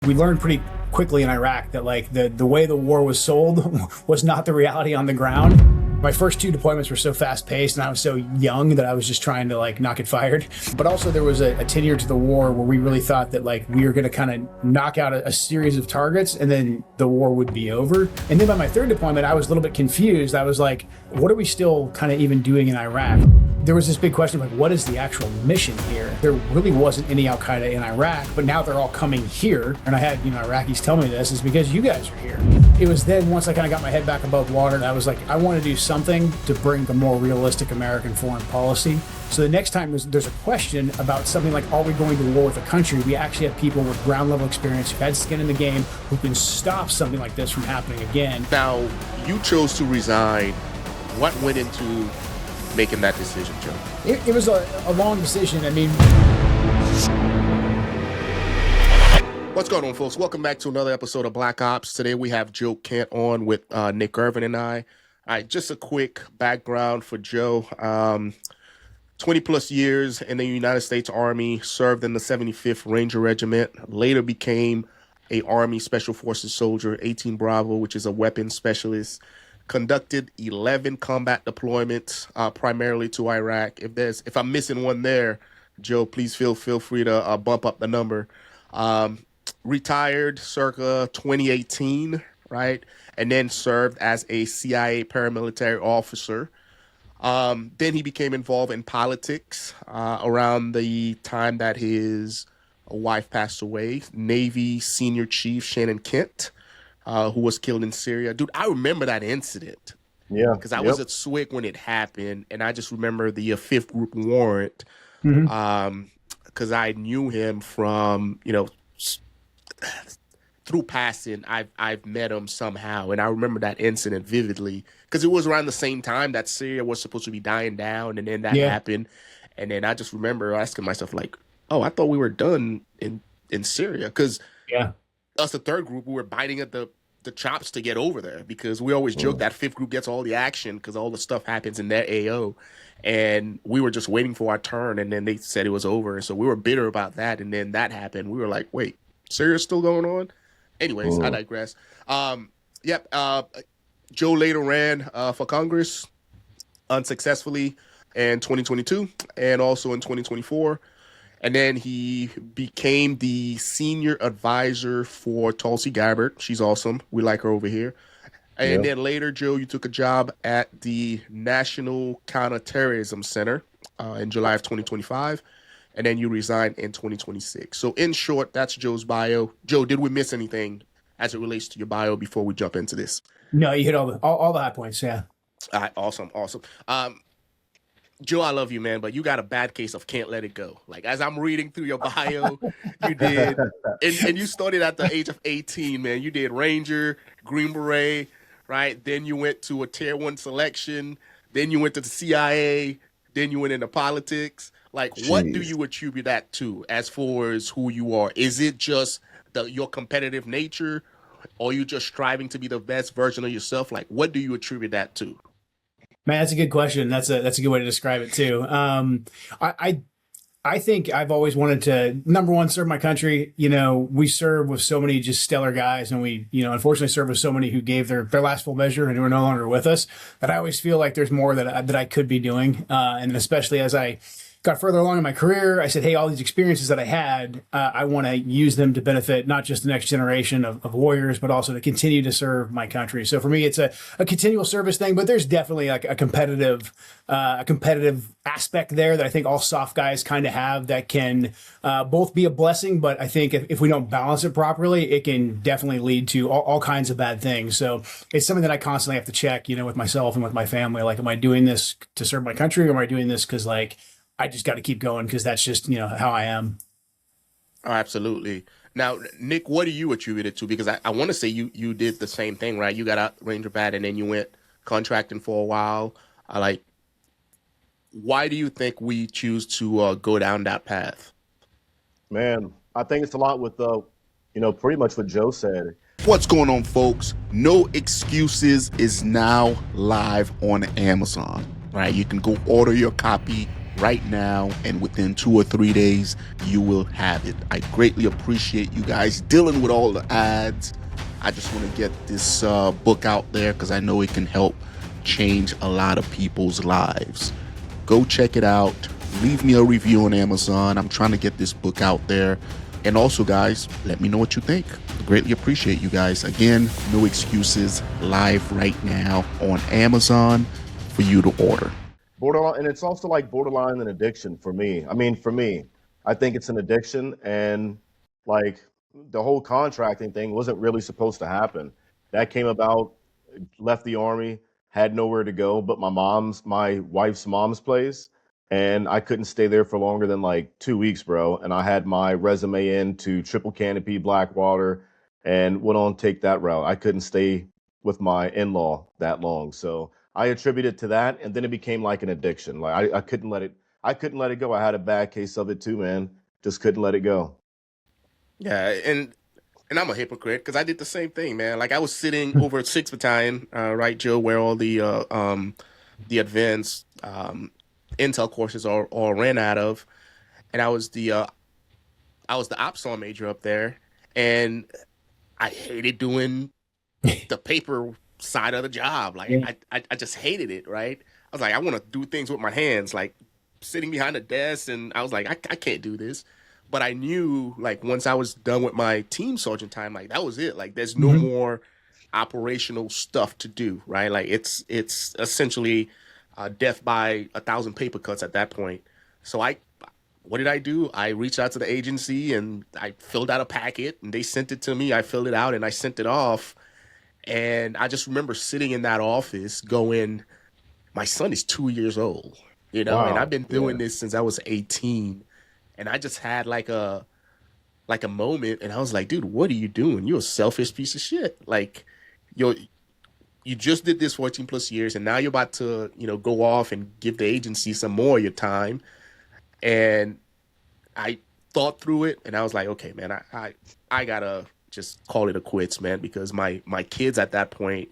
We learned pretty quickly in Iraq that like the way the war was sold was not the reality on the ground. My first two deployments were so fast paced and I was so young that I was just trying to like not get fired. But also there was a tenure to the war where we really thought that like we were going to kind of knock out a series of targets and then the war would be over. And then by my third deployment, I was a little bit confused. I was like, what are we still kind of even doing in Iraq? There was this big question of like, what is the actual mission here? There really wasn't any Al-Qaeda in Iraq, but now they're all coming here. And I had, Iraqis tell me this is because you guys are here. It was then once I kind of got my head back above water that I was like, I want to do something to bring a more realistic American foreign policy. So the next time there's a question about something like, are we going to war with a country? We actually have people with ground level experience who've had skin in the game who can stop something like this from happening again. Now, you chose to resign. What went into making that decision, Joe? It was a long decision. I mean, what's going on, folks? Welcome back to another episode of Black Ops. Today we have Joe Kent on with Nick Irving and I. All right, just a quick background for Joe. 20 plus years in the United States Army, served in the 75th Ranger Regiment, later became a Army Special Forces soldier, 18 Bravo, which is a weapons specialist. Conducted 11 combat deployments, primarily to Iraq. If I'm missing one there, Joe, please feel free to bump up the number. Retired circa 2018, right? And then served as a CIA paramilitary officer. Then he became involved in politics around the time that his wife passed away. Navy Senior Chief Shannon Kent, who was killed in Syria. Dude, I remember that incident. Yeah. Because I was at SWIC when it happened, and I just remember the 5th Group warrant. Because I knew him from, through passing. I've met him somehow, and I remember that incident vividly because it was around the same time that Syria was supposed to be dying down, and then that happened. And then I just remember asking myself, like, oh, I thought we were done in Syria, because us, the 3rd Group, we were biting at the chops to get over there, because we always joke that 5th Group gets all the action because all the stuff happens in their AO, and we were just waiting for our turn, and then they said it was over, so we were bitter about that, and then that happened. We were like, wait, Syria's still going on? Anyways, I digress. Joe later ran for Congress unsuccessfully in 2022 and also in 2024. And then he became the senior advisor for Tulsi Gabbard. She's awesome. We like her over here. And then later, Joe, you took a job at the National Counterterrorism Center in July of 2025. And then you resigned in 2026. So in short, that's Joe's bio. Joe, did we miss anything as it relates to your bio before we jump into this? No, you hit all the high points, yeah. All right, awesome. Joe, I love you, man, but you got a bad case of can't let it go. Like, as I'm reading through your bio, you did, and you started at the age of 18, man. You did Ranger, Green Beret, right? Then you went to a Tier 1 selection. Then you went to the CIA. Then you went into politics. Like, what do you attribute that to as far as who you are? Is it just your competitive nature, or are you just striving to be the best version of yourself? Like, what do you attribute that to? Man, that's a good question. That's a good way to describe it too. I think I've always wanted to, number one, serve my country. We serve with so many just stellar guys, and we, unfortunately serve with so many who gave their last full measure and who are no longer with us, that I always feel like there's more that I could be doing. And especially as I got further along in my career, I said, hey, all these experiences that I had, I want to use them to benefit not just the next generation of warriors, but also to continue to serve my country. So for me, it's a continual service thing, but there's definitely like a competitive aspect there that I think all soft guys kind of have, that can both be a blessing, but I think if we don't balance it properly, it can definitely lead to all kinds of bad things. So it's something that I constantly have to check, with myself and with my family. Like, am I doing this to serve my country, or am I doing this because like I just got to keep going because that's just, how I am. Oh, absolutely. Now, Nick, what do you attribute it to? Because I want to say you did the same thing, right? You got out Ranger Bat and then you went contracting for a while. Why do you think we choose to go down that path? Man, I think it's a lot with, pretty much what Joe said. What's going on, folks? No Excuses is now live on Amazon, right? You can go order your copy right now, and within 2 or 3 days, you will have it. I greatly appreciate you guys dealing with all the ads. I just want to get this book out there because I know it can help change a lot of people's lives. Go check it out. Leave me a review on Amazon. I'm trying to get this book out there. And also, guys, let me know what you think. I greatly appreciate you guys. Again, No Excuses, live right now on Amazon for you to order. Borderline, and it's also like borderline an addiction for me. I mean, for me, I think it's an addiction, and like the whole contracting thing wasn't really supposed to happen. That came about, left the Army, had nowhere to go but my wife's mom's place. And I couldn't stay there for longer than like 2 weeks, bro. And I had my resume in to Triple Canopy, Blackwater, and went on to take that route. I couldn't stay with my in-law that long. So I attribute it to that. And then it became like an addiction. Like I couldn't let it go. I had a bad case of it too, man. Just couldn't let it go. Yeah, and I'm a hypocrite because I did the same thing, man. Like I was sitting over at 6th Battalion, right, Joe, where all the advanced intel courses all ran out of, and I was the ops major up there, and I hated doing the paper side of the job. Like I just hated it, right? I was like, I want to do things with my hands, like sitting behind a desk, and I was like, I can't do this. But I knew, like, once I was done with my team sergeant time, like that was it. Like there's no more operational stuff to do, right? Like it's essentially death by 1,000 paper cuts at that point. So what did I do? I reached out to the agency and I filled out a packet and they sent it to me. I filled it out and I sent it off. And I just remember sitting in that office going, my son is 2 years old, you know, and I've been doing this since I was 18. And I just had like a moment and I was like, dude, what are you doing? You're a selfish piece of shit. Like you just did this 14 plus years and now you're about to, go off and give the agency some more of your time. And I thought through it and I was like, okay, man, I gotta just call it a quits, man, because my kids at that point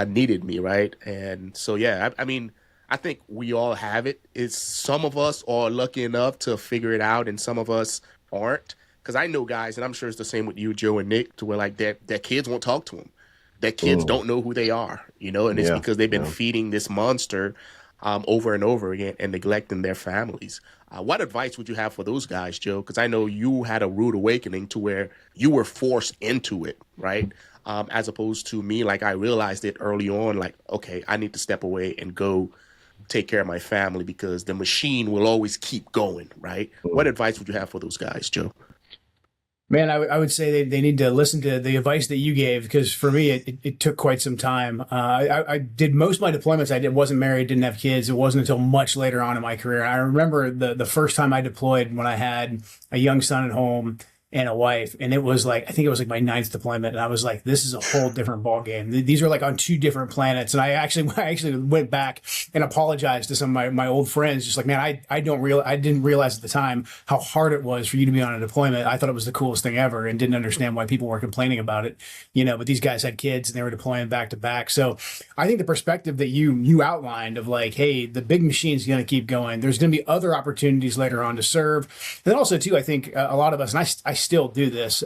needed me, right? And so, yeah, I mean, I think we all have it. It's some of us are lucky enough to figure it out and some of us aren't. Because I know guys, and I'm sure it's the same with you, Joe and Nick, to where like their kids won't talk to them. Their kids don't know who they are, and it's because they've been feeding this monster over and over again and neglecting their families. What advice would you have for those guys, Joe? Because I know you had a rude awakening to where you were forced into it, right? As opposed to me, like I realized it early on, like, okay, I need to step away and go take care of my family because the machine will always keep going, right? What advice would you have for those guys, Joe? Man, I would say they need to listen to the advice that you gave, because for me, it took quite some time. I did most of my deployments. I wasn't married, didn't have kids. It wasn't until much later on in my career. I remember the first time I deployed when I had a young son at home and a wife. And it was like, I think it was like my 9th deployment. And I was like, this is a whole different ball game. These are like on 2 different planets. And I actually went back and apologized to some of my old friends. Just like, man, I didn't realize at the time how hard it was for you to be on a deployment. I thought it was the coolest thing ever and didn't understand why people were complaining about it, but these guys had kids and they were deploying back to back. So I think the perspective that you outlined of like, hey, the big machine's going to keep going. There's going to be other opportunities later on to serve. And then also too, I think a lot of us, and I still do this.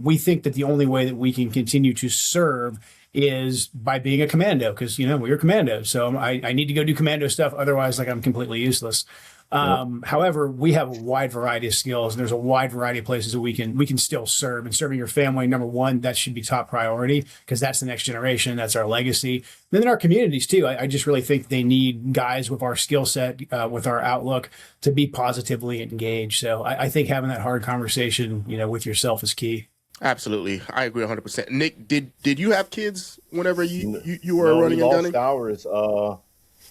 We think that the only way that we can continue to serve is by being a commando, because we're commandos. So I need to go do commando stuff. Otherwise, like I'm completely useless. However, we have a wide variety of skills, and there's a wide variety of places that we can still serve. And serving your family, number one, that should be top priority, because that's the next generation. That's our legacy. Then in our communities too, I just really think they need guys with our skill set, with our outlook, to be positively engaged. So I think having that hard conversation, with yourself is key. Absolutely, I agree 100%. Nick, did you have kids whenever you were running and gunning? Ours on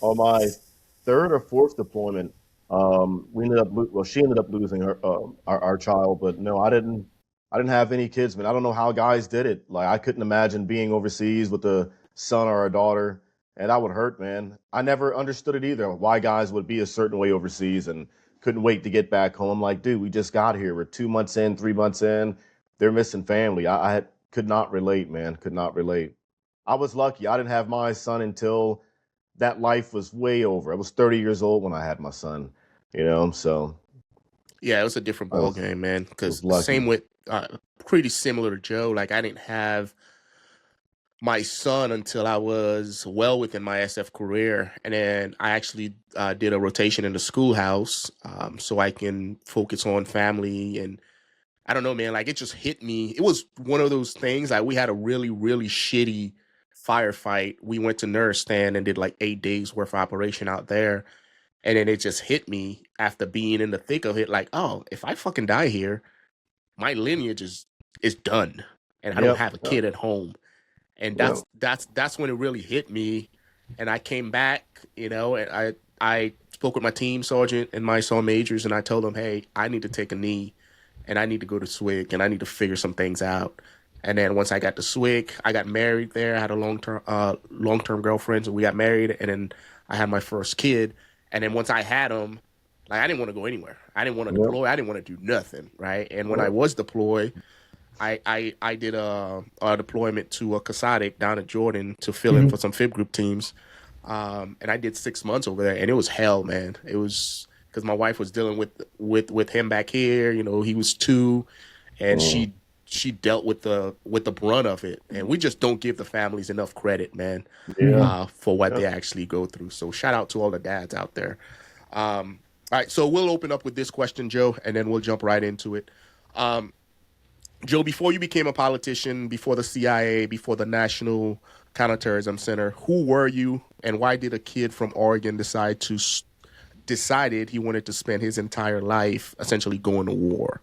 my 3rd or 4th deployment. She ended up losing her our child, but no, I didn't have any kids, man. I don't know how guys did it. Like I couldn't imagine being overseas with a son or a daughter, and that would hurt, man. I never understood it either, why guys would be a certain way overseas and couldn't wait to get back home. I'm like, dude, we just got here. We're 2 months in, 3 months in. They're missing family. I could not relate, man. Could not relate. I was lucky. I didn't have my son until that life was way over. I was 30 years old when I had my son. you know. So yeah, it was a different ball game, man. Because lucky. same with pretty similar to Joe. Like I didn't have my son until I was well within my SF career, and then I actually did a rotation in the schoolhouse so I can focus on family. And I don't know, man, like it just hit me. It was one of those things. Like we had a really, really shitty firefight. We went to Nuristan and did like 8 days worth of operation out there, and then it just hit me after being in the thick of it. Like, oh, if I fucking die here, my lineage is done, and I don't have a kid at home. And that's when it really hit me. And I came back, you know, and I spoke with my team sergeant and my sergeant majors, and I told them, hey, I need to take a knee, and I need to go to SWIG, and I need to figure some things out. And then once I got to SWIG, I got married there. I had a long-term girlfriend, so we got married, and then I had my first kid. And then once I had him, like I didn't want to go anywhere. I didn't want to deploy. I didn't want to do nothing, right? And when I was deployed, I did a deployment to Kasadic down in Jordan to fill in for some FIB group teams. And I did 6 months over there, and it was hell, man. It was because my wife was dealing with him back here. You know, he was 2, and she dealt with the brunt of it. And we just don't give the families enough credit, man, for what they actually go through. So shout out to all the dads out there. All right, so we'll open up with this question, Joe, and then we'll jump right into it. Joe, before you became a politician, before the CIA, before the National Counterterrorism Center, who were you, and why did a kid from Oregon decided he wanted to spend his entire life essentially going to war?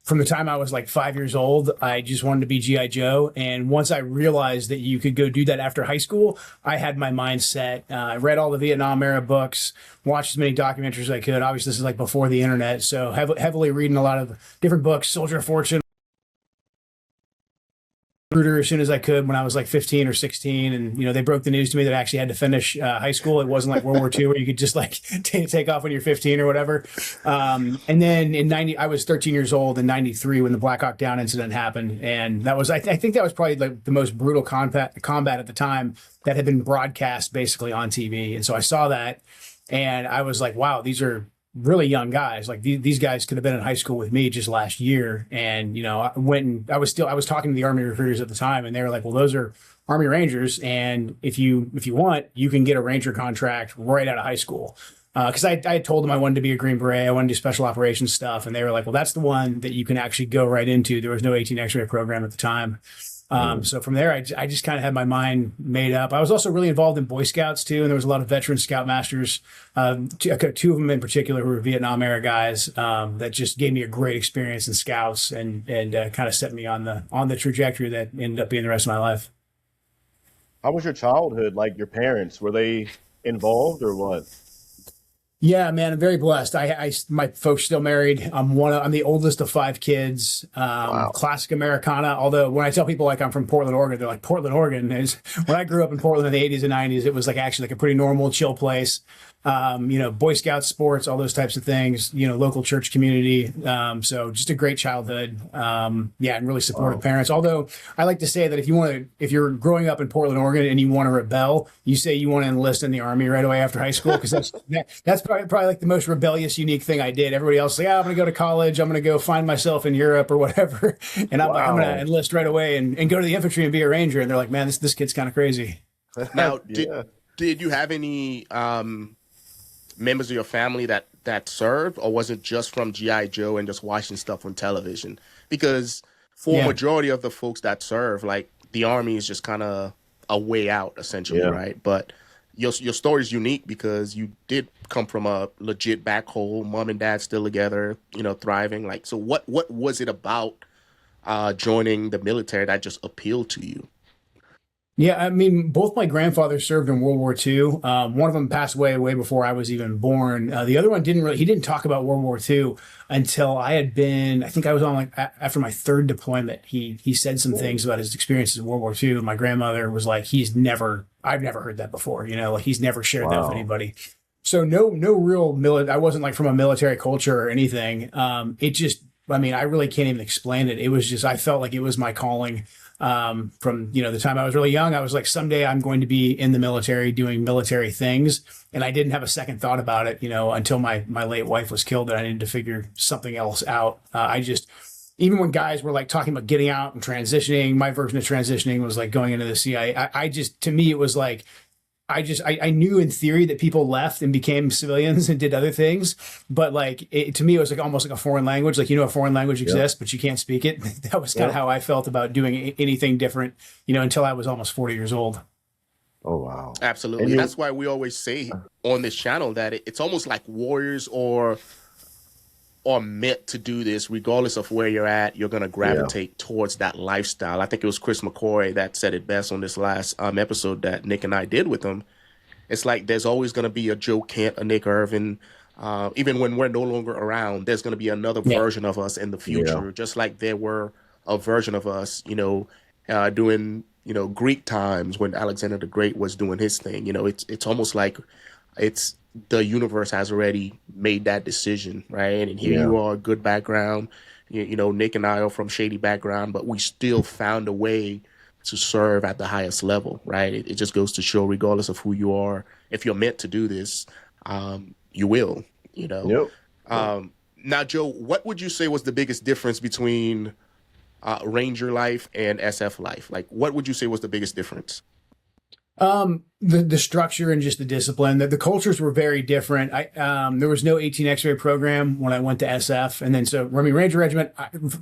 From the time I was like 5 years old, I just wanted to be G.I. Joe. And once I realized that you could go do that after high school, I had my mind set. I read all the Vietnam era books, watched as many documentaries as I could. Obviously, this is like before the internet. So heavily reading a lot of different books, Soldier of Fortune, as soon as I could when I was like 15 or 16. And, you know, they broke the news to me that I actually had to finish high school. It wasn't like World War II where you could just like take off when you're 15 or whatever. And then I was 13 years old in 93 when the Black Hawk Down incident happened. And that was, I think that was probably like the most brutal combat at the time that had been broadcast basically on TV. And so I saw that and I was like, wow, these are really young guys. Like these guys could have been in high school with me just last year. And, you know, I was talking to the Army recruiters at the time, and they were like, well, those are Army Rangers. And if you want, you can get a Ranger contract right out of high school. Cause I told them I wanted to be a Green Beret. I wanted to do special operations stuff. And they were like, well, that's the one that you can actually go right into. There was no 18 X-ray program at the time. So from there, I just kind of had my mind made up. I was also really involved in Boy Scouts too. And there was a lot of veteran Scoutmasters, two of them in particular who were Vietnam era guys, that just gave me a great experience in Scouts and kind of set me on the trajectory that ended up being the rest of my life. How was your childhood? Like your parents, were they involved or what? Yeah, man, I'm very blessed. My folks still married. I'm the oldest of 5 kids. Wow. Classic Americana. Although when I tell people like I'm from Portland, Oregon, they're like, Portland, Oregon. When I grew up in Portland in the 80s and 90s, it was like actually like a pretty normal, chill place. You know, Boy Scouts, sports, all those types of things, you know, local church community. So just a great childhood. And really supportive parents. Although I like to say that if you're growing up in Portland, Oregon and you want to rebel, you say you want to enlist in the Army right away after high school. Cause that's probably like the most rebellious, unique thing I did. Everybody else is like, I'm going to go to college. I'm going to go find myself in Europe or whatever. And I'm like, I'm going to enlist right away and go to the infantry and be a Ranger. And they're like, man, this kid's kind of crazy. Now, did you have any, members of your family that served, or was it just from G.I. Joe and just watching stuff on television? Because for a majority of the folks that serve, like the Army is just kind of a way out essentially, right? But your story is unique because you did come from a legit back hole, mom and dad still together, you know, thriving. Like, so what was it about joining the military that just appealed to you? Yeah, I mean, both my grandfathers served in World War II. One of them passed away way before I was even born. The other one he didn't talk about World War II until I think I was on after my 3rd deployment. He said some things about his experiences in World War II. And my grandmother was like, I've never heard that before. You know, like he's never shared that with anybody. So no real I wasn't like from a military culture or anything. It just I mean, I really can't even explain it. It was just, I felt like it was my calling. From, the time I was really young, I was like, someday I'm going to be in the military doing military things. And I didn't have a second thought about it, until my late wife was killed, and I needed to figure something else out. Even when guys were like talking about getting out and transitioning, my version of transitioning was like going into the CIA. To me, it was like, I knew in theory that people left and became civilians and did other things, but like to me, it was like almost like a foreign language. Like, a foreign language exists, but you can't speak it. That was kind of how I felt about doing anything different, until I was almost 40 years old. Oh, wow. Absolutely. That's why we always say on this channel that it's almost like warriors are meant to do this. Regardless of where you're at, you're going to gravitate towards that lifestyle. I think it was Chris McCoy that said it best on this last episode that Nick and I did with him. It's like there's always going to be a Joe Kent, a Nick Irving. Even when we're no longer around, there's going to be another version of us in the future, just like there were a version of us, doing, Greek times when Alexander the Great was doing his thing. It's almost like the universe has already made that decision, right? And here you are, good background. Nick and I are from shady background, but we still found a way to serve at the highest level, right? It just goes to show, regardless of who you are, if you're meant to do this, you will, Now, Joe, what would you say was the biggest difference between Ranger life and SF life? Like, what would you say was the biggest difference? The structure and just the discipline. The cultures were very different. There was no 18 X-ray program when I went to SF, and then Ranger Regiment.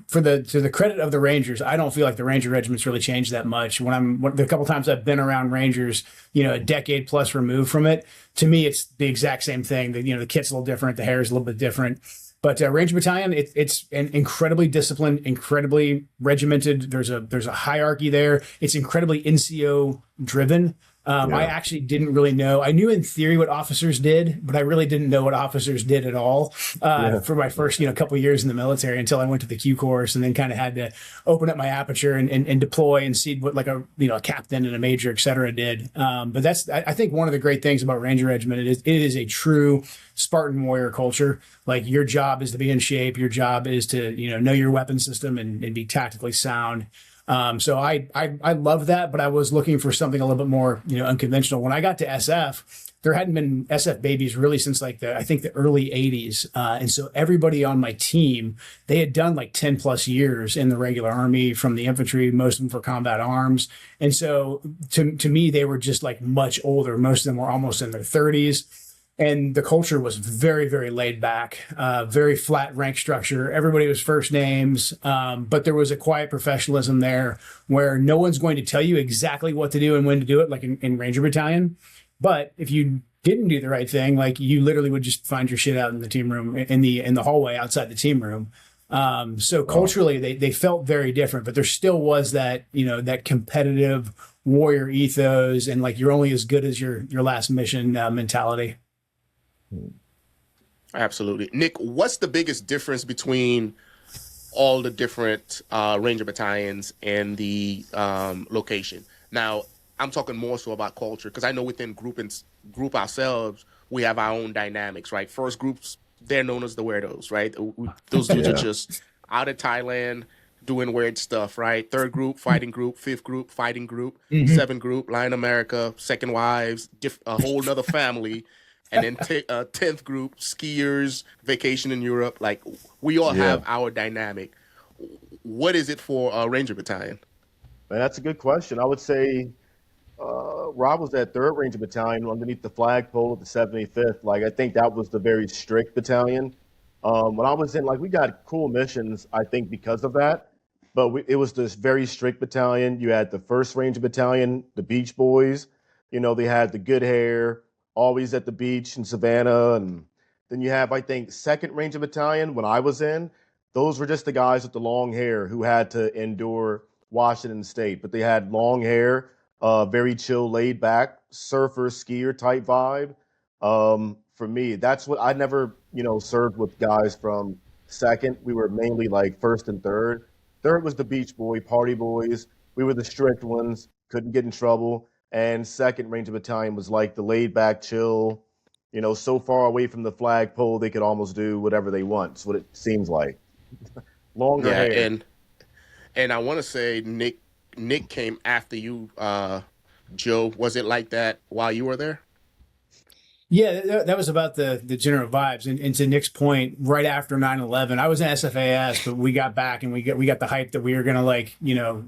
To the credit of the Rangers, I don't feel like the Ranger Regiment's really changed that much. The couple times I've been around Rangers, a decade plus removed from it, to me it's the exact same thing. The kit's a little different, the hair is a little bit different. But Ranger Battalion, it's an incredibly disciplined, incredibly regimented. There's a hierarchy there. It's incredibly NCO driven. I actually didn't really know. I knew in theory what officers did, but I really didn't know what officers did at all for my first couple of years in the military, until I went to the Q course, and then kind of had to open up my aperture and deploy and see what like a captain and a major, et cetera, did. But that's, I think, one of the great things about Ranger Regiment. It is a true Spartan warrior culture. Like, your job is to be in shape. Your job is to know your weapon system and be tactically sound. So I love that, but I was looking for something a little bit more, unconventional. When I got to SF, there hadn't been SF babies really since like I think the early 80s. And so everybody on my team, they had done like 10 plus years in the regular army, from the infantry, most of them for combat arms. And so to me, they were just like much older. Most of them were almost in their 30s. And the culture was very, very laid back, very flat rank structure. Everybody was first names, but there was a quiet professionalism there where no one's going to tell you exactly what to do and when to do it, like in Ranger Battalion. But if you didn't do the right thing, like, you literally would just find your shit out in the team room, in the hallway outside the team room. So culturally, they felt very different, but there still was that, that competitive warrior ethos and like, you're only as good as your last mission mentality. Absolutely. Nick, what's the biggest difference between all the different Ranger battalions and the location? Now, I'm talking more so about culture, because I know within group ourselves, we have our own dynamics, right? First groups, they're known as the weirdos, right? Those dudes are just out of Thailand doing weird stuff, right? Third group, fighting group. Fifth group, fighting group. Seventh group, Lion America, second wives, a whole nother family. And then 10th group, skiers, vacation in Europe. Like, we all have our dynamic. What is it for Ranger Battalion? Man, that's a good question. I would say Rob was at 3rd Ranger Battalion underneath the flagpole of the 75th. Like, I think that was the very strict battalion. When I was in, like, we got cool missions, I think, because of that. But it was this very strict battalion. You had the 1st Ranger Battalion, the Beach Boys. They had the good hair, always at the beach in Savannah. And then you have, I think, 2nd Ranger Battalion when I was in. Those were just the guys with the long hair who had to endure Washington State. But they had long hair, very chill, laid back, surfer, skier type vibe. For me, that's what I never, served with guys from 2nd. We were mainly like 1st and 3rd. 3rd was the beach boy, party boys. We were the strict ones, couldn't get in trouble. And 2nd Ranger Battalion was like the laid back, chill, so far away from the flagpole, they could almost do whatever they want. That's what it seems like. longer Yeah, hair. and I want to say Nick came after you, Joe. Was it like that while you were there? Yeah, that was about the general vibes. And to Nick's point, right after 9/11, I was in SFAS, but we got back and we got the hype that we were gonna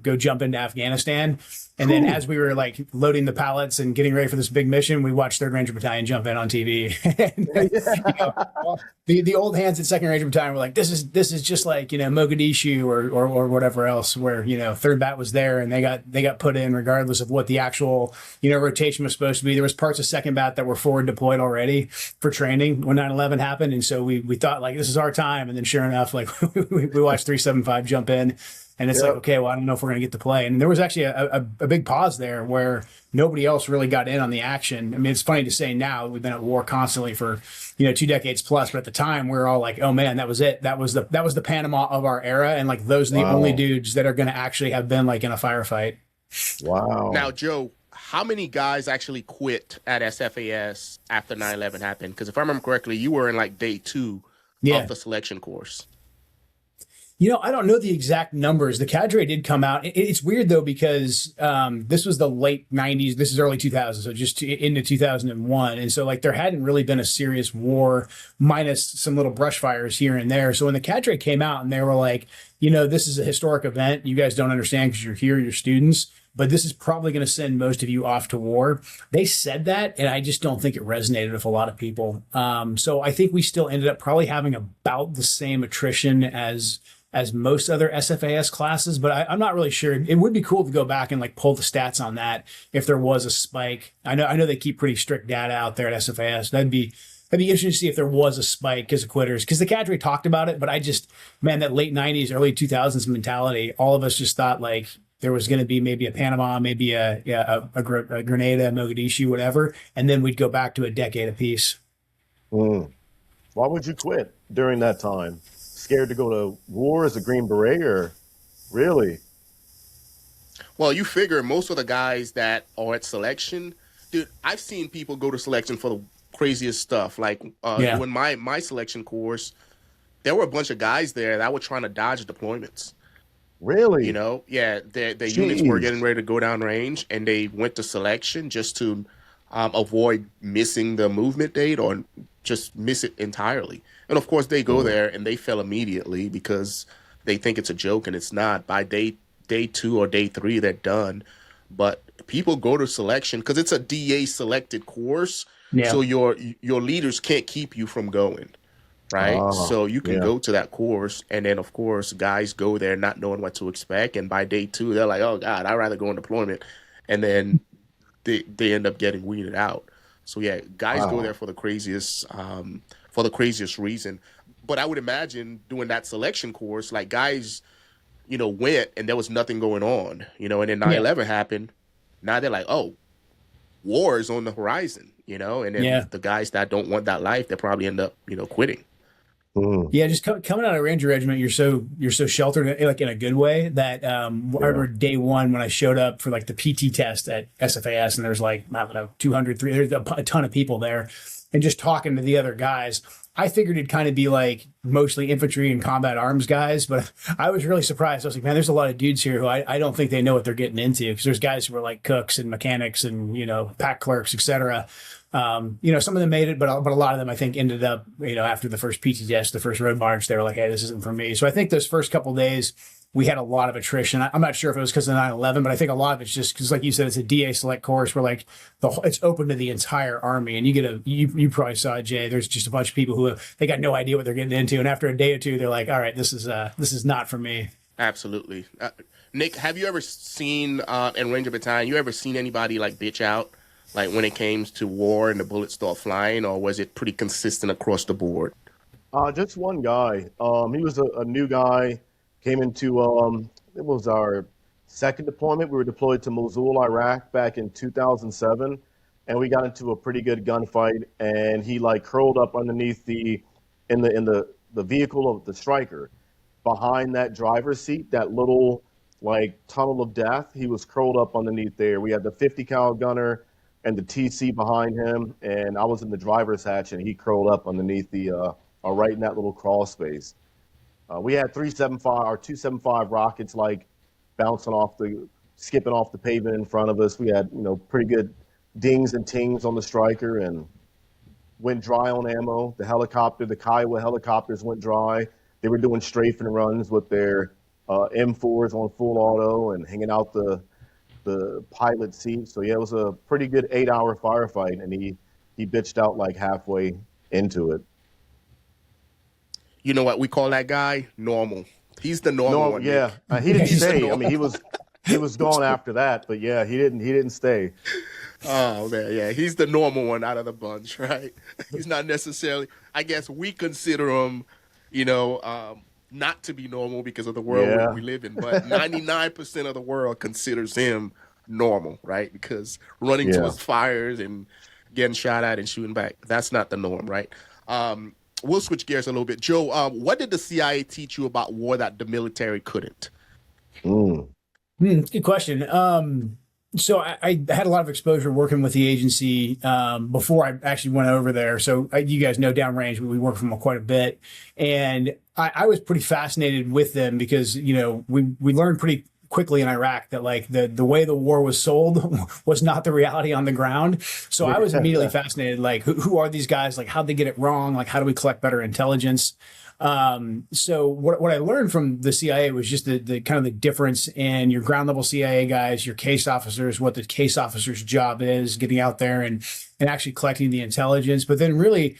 go jump into Afghanistan. And then as we were like loading the pallets and getting ready for this big mission, we watched 3rd Ranger Battalion jump in on TV. The old hands at 2nd Ranger Battalion were like, this is just like Mogadishu or whatever else, where 3rd Bat was there and they got put in regardless of what the actual rotation was supposed to be. There was parts of 2nd Bat that were forward deployed already for training when 9/11 happened, and so we thought like this is our time. And then sure enough, like we watched 375 jump in. And it's like, okay, well, I don't know if we're going to get to play. And there was actually a big pause there where nobody else really got in on the action. I mean, it's funny to say now, we've been at war constantly for, 2 decades plus. But at the time, we were all like, oh, man, that was it. That was the Panama of our era. And like, those are the only dudes that are going to actually have been like in a firefight. Wow. Now, Joe, how many guys actually quit at SFAS after 9/11 happened? Because if I remember correctly, you were in like day 2 of the selection course. I don't know the exact numbers. The cadre did come out. It's weird, though, because this was the late 90s. This is early 2000s, so just into 2001. And so, like, there hadn't really been a serious war minus some little brush fires here and there. So when the cadre came out and they were like, this is a historic event. You guys don't understand because you're here, you're students. But this is probably going to send most of you off to war. They said that, and I just don't think it resonated with a lot of people. So I think we still ended up probably having about the same attrition as most other SFAS classes, but I'm not really sure. It would be cool to go back and like pull the stats on that if there was a spike. I know they keep pretty strict data out there at SFAS. That'd be interesting to see if there was a spike because of quitters. Because the cadre talked about it, but that late 90s, early 2000s mentality, all of us just thought like there was going to be maybe a Panama, maybe a Grenada, Mogadishu, whatever, and then we'd go back to a decade apiece. Why would you quit during that time? Scared to go to war as a Green Beret, or really? Well, you figure most of the guys that are at selection, dude, I've seen people go to selection for the craziest stuff. Like when my selection course, there were a bunch of guys there that were trying to dodge deployments. Really? The units were getting ready to go down range, and they went to selection just to avoid missing the movement date or just miss it entirely. And of course, they go there and they fail immediately because they think it's a joke, and it's not. By day 2 or day 3, they're done. But people go to selection because it's a DA selected course, so your leaders can't keep you from going, right? So you can go to that course, and then of course, guys go there not knowing what to expect, and by day 2, they're like, "Oh God, I'd rather go on deployment," and then they end up getting weeded out. So guys go there for the craziest reason. But I would imagine doing that selection course, like guys, went and there was nothing going on, and then 9/11 happened. Now they're like, oh, war is on the horizon, and then the guys that don't want that life, they probably end up, quitting. Yeah, just coming out of Ranger Regiment, you're so sheltered, like in a good way. That I remember day 1 when I showed up for like the PT test at SFAS, and there's like 200, 300, there's a ton of people there, and just talking to the other guys, I figured it'd kind of be like mostly infantry and combat arms guys, but I was really surprised. I was like, man, there's a lot of dudes here who I don't think they know what they're getting into, because there's guys who are like cooks and mechanics and pack clerks, etc. Some of them made it, but a lot of them, I think, ended up, after the first PT test, the first road march, they were like, hey, this isn't for me. So I think those first couple of days, we had a lot of attrition. I'm not sure if it was because of 9/11, but I think a lot of it's just because, like you said, it's a DA select course where like it's open to the entire army, and you probably saw it, Jay. There's just a bunch of people who they got no idea what they're getting into, and after a day or two, they're like, all right, this is not for me. Absolutely. Nick, have you ever seen in Ranger Battalion? You ever seen anybody like bitch out? Like when it came to war and the bullets start flying, or was it pretty consistent across the board? Just one guy. He was a new guy, came into, it was our second deployment. We were deployed to Mosul, Iraq back in 2007, and we got into a pretty good gunfight, and he like curled up underneath in the vehicle of the striker. Behind that driver's seat, that little like tunnel of death, he was curled up underneath there. We had the 50 cal gunner and the TC behind him, and I was in the driver's hatch, and he curled up underneath right in that little crawl space. We had 375 or 275 rockets like bouncing skipping off the pavement in front of us. We had, pretty good dings and tings on the Striker and went dry on ammo. The Kiowa helicopters went dry. They were doing strafing runs with their M4s on full auto and hanging out the pilot seat. So yeah, it was a pretty good 8-hour firefight, and he bitched out like halfway into it. You know what we call that guy? Normal. He's the normal one. Yeah, he didn't stay. I mean, he was gone after that, but yeah, he didn't stay. Oh man, yeah, he's the normal one out of the bunch, right? He's not necessarily. I guess we consider him, not to be normal because of the world we live in, but 99% of the world considers him normal, right? Because running towards fires and getting shot at and shooting back, that's not the norm, right? We'll switch gears a little bit. Joe, what did the CIA teach you about war that the military couldn't? Good question. So I had a lot of exposure working with the agency before I actually went over there. So you guys know downrange, we work from quite a bit. And I was pretty fascinated with them because, we learned pretty quickly in Iraq that like the way the war was sold was not the reality on the ground. So I was immediately fascinated, like who are these guys? Like how'd they get it wrong? Like how do we collect better intelligence? So what I learned from the CIA was just the kind of the difference in your ground level CIA guys, your case officers, what the case officer's job is, getting out there and actually collecting the intelligence, but then really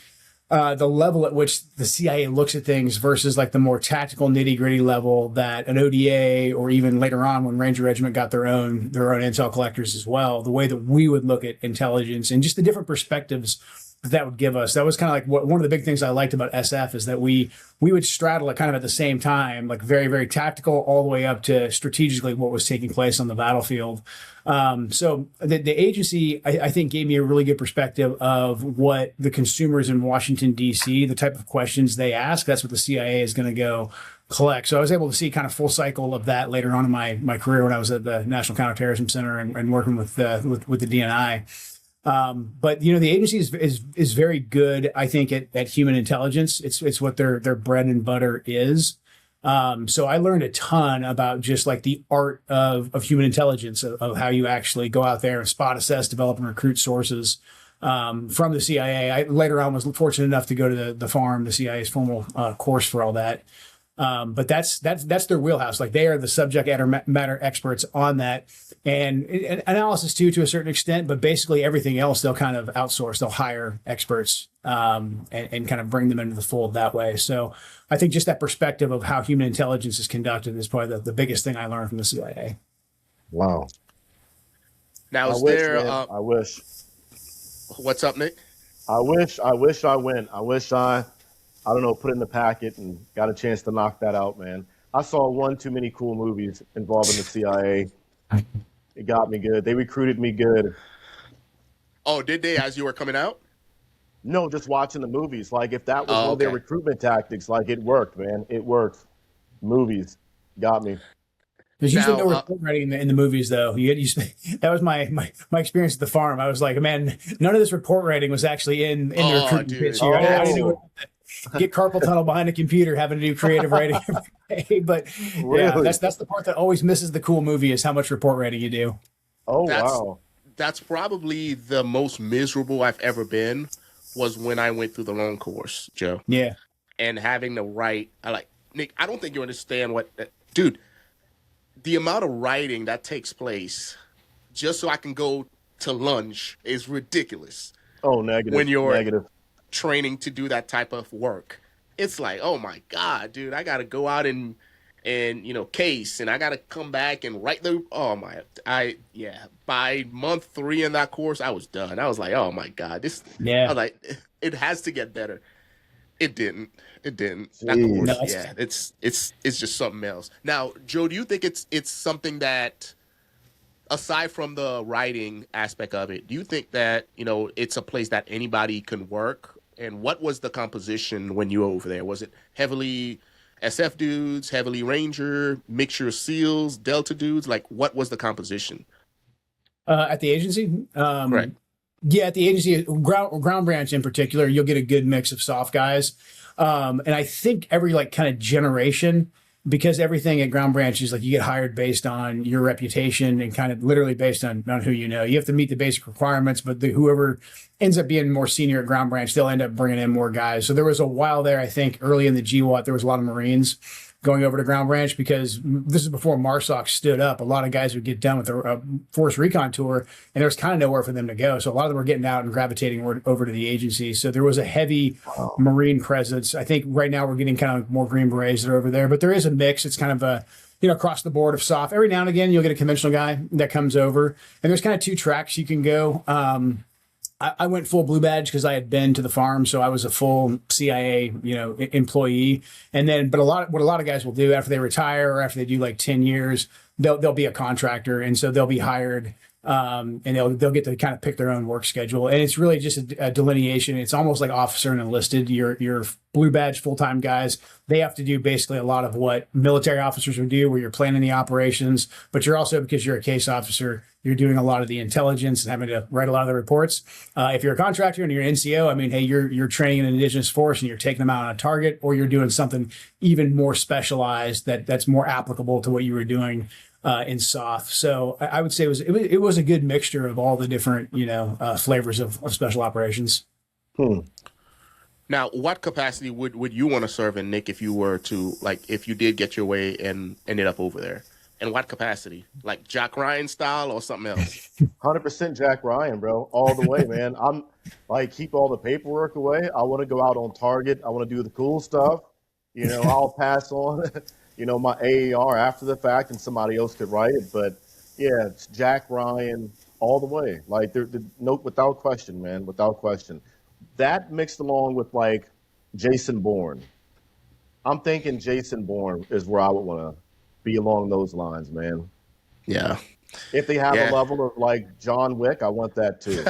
the level at which the CIA looks at things versus like the more tactical nitty gritty level that an ODA or even later on when Ranger Regiment got their own intel collectors as well, the way that we would look at intelligence and just the different perspectives that would give us. That was kind of like one of the big things I liked about SF is that we would straddle it kind of at the same time, like very, very tactical all the way up to strategically what was taking place on the battlefield. So the agency, I think, gave me a really good perspective of what the consumers in Washington, D.C., the type of questions they ask. That's what the CIA is going to go collect. So I was able to see kind of full cycle of that later on in my career when I was at the National Counterterrorism Center and working with the DNI. But the agency is very good, I think, at human intelligence. It's what their bread and butter is. So I learned a ton about just like the art of human intelligence, of how you actually go out there and spot, assess, develop, and recruit sources from the CIA. I later on was fortunate enough to go to the farm, the CIA's formal course for all that. But that's their wheelhouse. Like they are the subject matter experts on that and analysis too, to a certain extent, but basically everything else they'll kind of outsource. They'll hire experts and kind of bring them into the fold that way. So I think just that perspective of how human intelligence is conducted is probably the biggest thing I learned from the CIA. Wow. Now, I wish. What's up, Nick? I wish I went. I wish I don't know, put it in the packet and got a chance to knock that out, man. I saw one too many cool movies involving the CIA. It got me good. They recruited me good. Oh, did they as you were coming out? No, just watching the movies. Like if that was one of their recruitment tactics, like it worked, man. It worked. Movies got me. There's usually no report writing in the movies, though. That was my experience at the farm. I was like, man, none of this report writing was actually in the recruitment pitch here. I didn't know get carpal tunnel behind a computer having to do creative writing every day. But really? Yeah, that's the part that always misses the cool movie is how much report writing you do. Oh, wow. That's probably the most miserable I've ever been was when I went through the loan course, Joe. Yeah. And having to write, Nick, I don't think you understand dude, the amount of writing that takes place just so I can go to lunch is ridiculous. Oh, negative. When you're negative. Training to do that type of work, it's like, oh my God, dude, I got to go out and case, and I got to come back and write by month 3 in that course, I was done. I was like, oh my God, I was like, it has to get better. It didn't. That course, it's just something else. Now, Joe, do you think it's something that, aside from the writing aspect of it, do you think that, it's a place that anybody can work? And what was the composition when you were over there? Was it heavily SF dudes, heavily Ranger, mixture of SEALs, Delta dudes? Like, what was the composition? At the agency? Correct. Yeah, at the agency, ground branch in particular, you'll get a good mix of soft guys. And I think every like kind of generation, because everything at ground branch is like you get hired based on your reputation and kind of literally based on who you know. You have to meet the basic requirements, but whoever ends up being more senior at ground branch, they'll end up bringing in more guys. So there was a while there, I think, early in the GWOT, there was a lot of Marines going over to ground branch because this is before MARSOC stood up. A lot of guys would get done with a force recon tour and there was kind of nowhere for them to go. So a lot of them were getting out and gravitating over to the agency. So there was a heavy Marine presence. I think right now we're getting kind of more Green Berets that are over there, but there is a mix. It's kind of a, across the board of soft. Every now and again, you'll get a conventional guy that comes over and there's kind of two tracks you can go. I went full blue badge because I had been to the farm, so I was a full CIA, employee. And then, but what a lot of guys will do after they retire or after they do like 10 years, they'll be a contractor, and so they'll be hired, and they'll get to kind of pick their own work schedule. And it's really just a delineation. It's almost like officer and enlisted. Your blue badge full time guys, they have to do basically a lot of what military officers would do, where you're planning the operations, but you're also, because you're a case officer, you're doing a lot of the intelligence and having to write a lot of the reports. If you're a contractor and you're an NCO, I mean, hey, you're training an indigenous force and you're taking them out on a target, or you're doing something even more specialized that's more applicable to what you were doing in SOF. So I would say it was a good mixture of all the different flavors of special operations. Now, what capacity would you want to serve in, Nick, if you were to, if you did get your way and ended up over there? In what capacity? Like Jack Ryan style or something else? 100% Jack Ryan, bro. All the way, man. I'm like, keep all the paperwork away. I want to go out on target. I want to do the cool stuff. I'll pass on, my AAR after the fact and somebody else could write it. But yeah, it's Jack Ryan all the way. Like, no, without question, man, without question. That mixed along with like Jason Bourne. I'm thinking Jason Bourne is where I would want to be along those lines, man. Yeah. If they have a level of like John Wick, I want that too.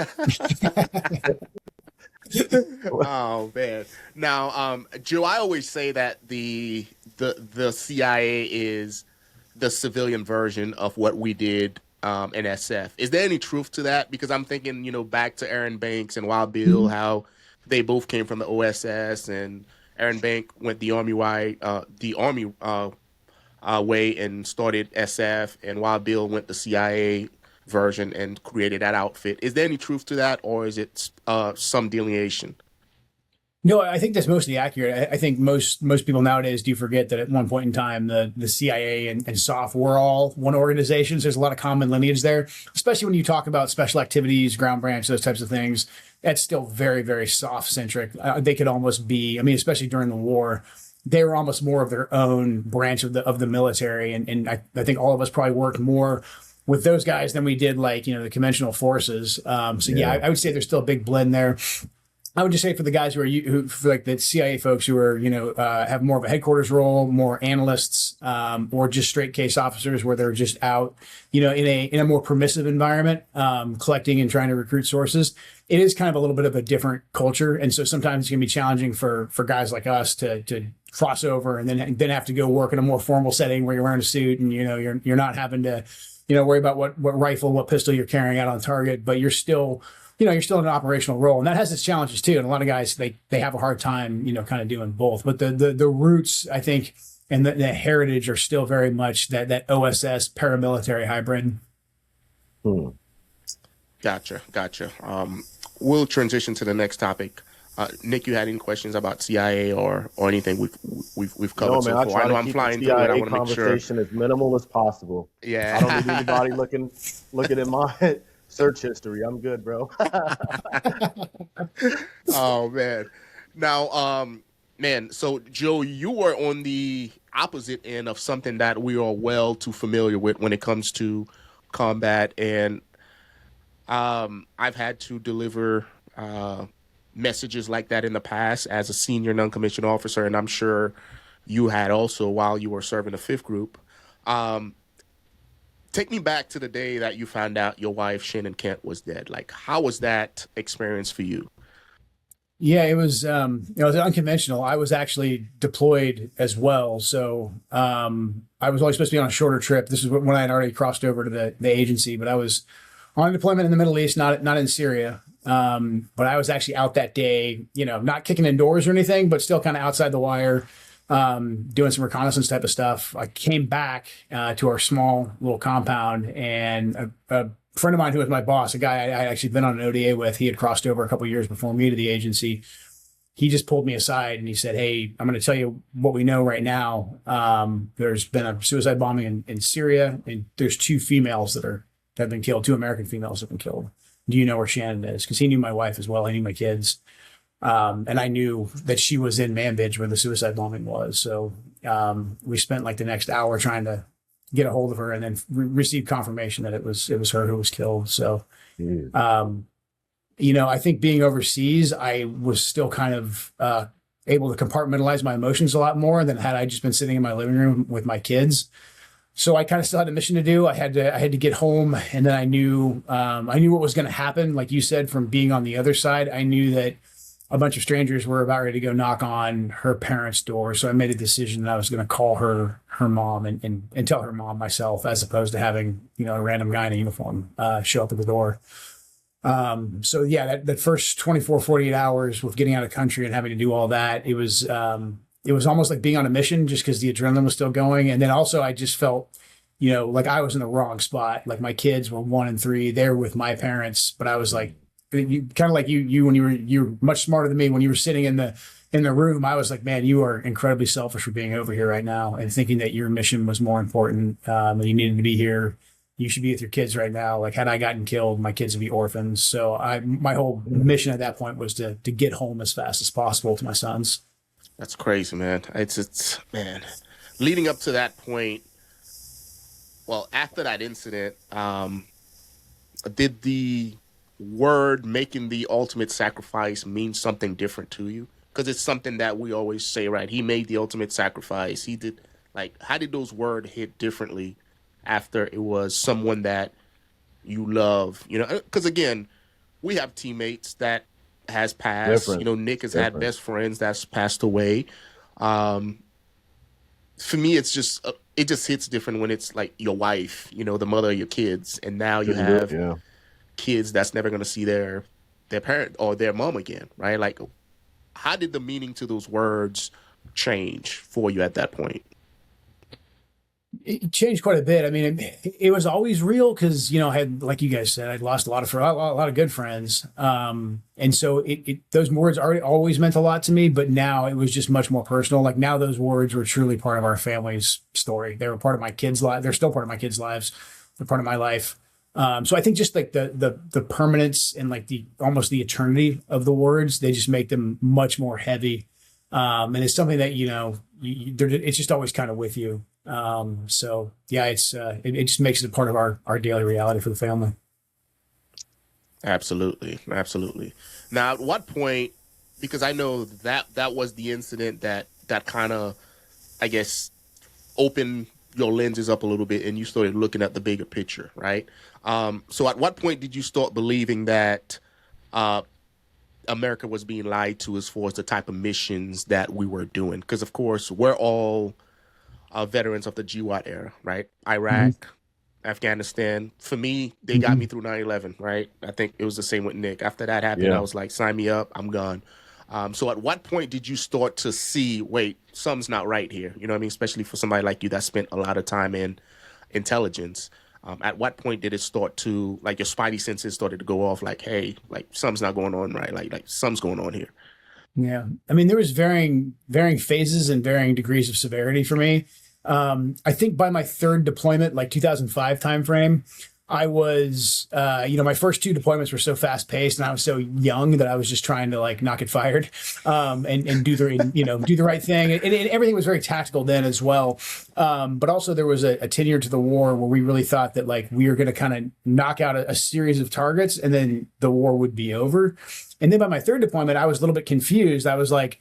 Oh man. Now, Joe, I always say that the CIA is the civilian version of what we did in SF. Is there any truth to that? Because I'm thinking, back to Aaron Banks and Wild Bill, how they both came from the OSS, and Aaron Banks went the Army way and started SF, and Wild Bill went the CIA version and created that outfit. Is there any truth to that, or is it some delineation? No, I think that's mostly accurate. I think most people nowadays do forget that at one point in time, the CIA and SOF were all one organization. So there's a lot of common lineage there, especially when you talk about special activities, ground branch, those types of things. That's still very, very SOF centric. They could almost be, especially during the war, they were almost more of their own branch of the military. And I think all of us probably worked more with those guys than we did the conventional forces. I would say there's still a big blend there. I would just say for the guys who for like the CIA folks who are, have more of a headquarters role, more analysts, or just straight case officers where they're just out, in a more permissive environment, collecting and trying to recruit sources. It is kind of a little bit of a different culture. And so sometimes it's going to be challenging for guys like us to cross over and then have to go work in a more formal setting where you're wearing a suit and, you're not having to, worry about what rifle, what pistol you're carrying out on target, but you're still in an operational role, and that has its challenges too. And a lot of guys, they have a hard time, kind of doing both. But the roots, I think, and the heritage are still very much that OSS paramilitary hybrid. Gotcha. We'll transition to the next topic. Nick, you had any questions about CIA or anything we've covered so far? I know I'm flying through it. I want to make sure conversation as minimal as possible. Yeah, I don't need anybody looking at my search history. I'm good, bro. Oh man. Now, so Joe, you were on the opposite end of something that we are well too familiar with when it comes to combat, and I've had to deliver messages like that in the past as a senior non-commissioned officer, and I'm sure you had also while you were serving the 5th Group. Take me back to the day that you found out your wife, Shannon Kent, was dead. Like, how was that experience for you? Yeah, it was unconventional. I was actually deployed as well. So I was only supposed to be on a shorter trip. This is when I had already crossed over to the agency, but I was on deployment in the Middle East, not in Syria. But I was actually out that day, you know, not kicking in doors or anything, but still kind of outside the wire, doing some reconnaissance type of stuff. I came back to our small little compound, and a friend of mine who was my boss, a guy I had actually been on an ODA with, he had crossed over a couple of years before me to the agency. He just pulled me aside and he said, "Hey, I'm going to tell you what we know right now. There's been a suicide bombing in Syria, and there's 2 females that have been killed. 2 American females have been killed. Do you know where Shannon is?" Because he knew my wife as well. He knew my kids. And I knew that she was in Manbridge where the suicide bombing was. So we spent like the next hour trying to get a hold of her, and then receive confirmation that it was her who was killed. So, you know, I think being overseas, I was still kind of able to compartmentalize my emotions a lot more than had I just been sitting in my living room with my kids. So I kind of still had a mission to do. I had to get home, and then I knew what was going to happen. Like you said, from being on the other side, I knew that a bunch of strangers were about ready to go knock on her parents' door. So I made a decision that I was going to call her mom and tell her mom myself, as opposed to having, you know, a random guy in a uniform show up at the door. So yeah, that first 24, 48 hours with getting out of country and having to do all that, it was almost like being on a mission, just because the adrenaline was still going. And then also I just felt, you know, like I was in the wrong spot. Like my kids were 1 and 3, they're with my parents, but I was like, kind of like you when you were much smarter than me when you were sitting in the room. I was like, man, you are incredibly selfish for being over here right now and thinking that your mission was more important, and you needed to be here. You should be with your kids right now. Like, had I gotten killed, my kids would be orphans. So my whole mission at that point was to get home as fast as possible to my sons. That's crazy, man. It's man, leading up to that point. Well, after that incident, did the word making the ultimate sacrifice mean something different to you? Because it's something that we always say, right? He made the ultimate sacrifice. He did. Like, how did those words hit differently after it was someone that you love? You know, because again, we have teammates that has passed. You know, Nick has had best friends that's passed away. For me, it's just it just hits different when it's like your wife, you know, the mother of your kids, and now you have kids that's never going to see their parent or their mom again, right? Like, how did the meaning to those words change for you at that point? It changed quite a bit. I mean, it was always real because, you know, I had, like you guys said, I'd lost a lot of good friends. And so those words always meant a lot to me, but now it was just much more personal. Like, now those words were truly part of our family's story. They were part of my kids' lives. They're still part of my kids' lives. They're part of my life. So I think just like the permanence and like almost the eternity of the words, they just make them much more heavy. And it's something that, you know, it's just always kind of with you. So yeah, it just makes it a part of our daily reality for the family. Absolutely. Now, at what point, because I know that was the incident that kind of, I guess, opened your lenses up a little bit and you started looking at the bigger picture, right? So at what point did you start believing that America was being lied to as far as the type of missions that we were doing? Because, of course, we're all veterans of the GWOT era, right? Iraq, Afghanistan. For me, they got me through 9/11, right? I think it was the same with Nick. After that happened, I was like, sign me up, I'm gone. So at what point did you start to see, wait, something's not right here? You know what I mean? Especially for somebody like you that spent a lot of time in intelligence. At what point did it start to, like, your spidey senses started to go off, like, hey, like, something's not going on right? Like something's going on here. Yeah. I mean, there was varying phases and varying degrees of severity for me. I think by my third deployment, like 2005 timeframe, I was, you know, my first 2 deployments were so fast paced and I was so young that I was just trying to like not get fired, and do the right thing. And everything was very tactical then as well. But also there was a tenure to the war where we really thought that like we were going to kind of knock out a series of targets and then the war would be over. And then by my third deployment, I was a little bit confused. I was like,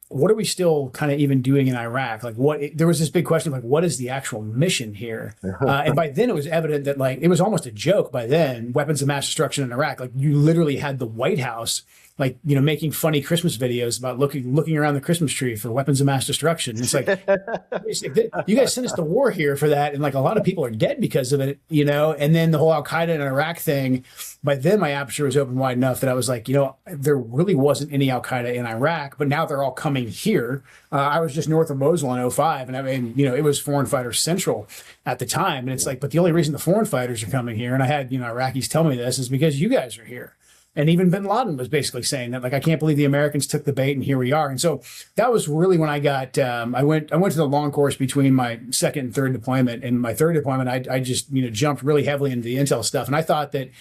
what are we still kind of even doing in Iraq? Like, there was this big question, like, what is the actual mission here? And by then it was evident that, like, it was almost a joke by then, weapons of mass destruction in Iraq. Like, you literally had the White House like, you know, making funny Christmas videos about looking around the Christmas tree for weapons of mass destruction. And it's like, you guys sent us to war here for that. And like a lot of people are dead because of it, you know, and then the whole Al-Qaeda and Iraq thing, by then my aperture was open wide enough that I was like, you know, there really wasn't any Al-Qaeda in Iraq, but now they're all coming here. I was just north of Mosul in 05. And I mean, you know, it was foreign fighters central at the time. And it's like, but the only reason the foreign fighters are coming here, and I had, you know, Iraqis tell me this, is because you guys are here. And even bin Laden was basically saying that, like, I can't believe the Americans took the bait and here we are. And so that was really when I got, I went to the long course between my second and third deployment. And my third deployment, I just, you know, jumped really heavily into the intel stuff. And I thought that,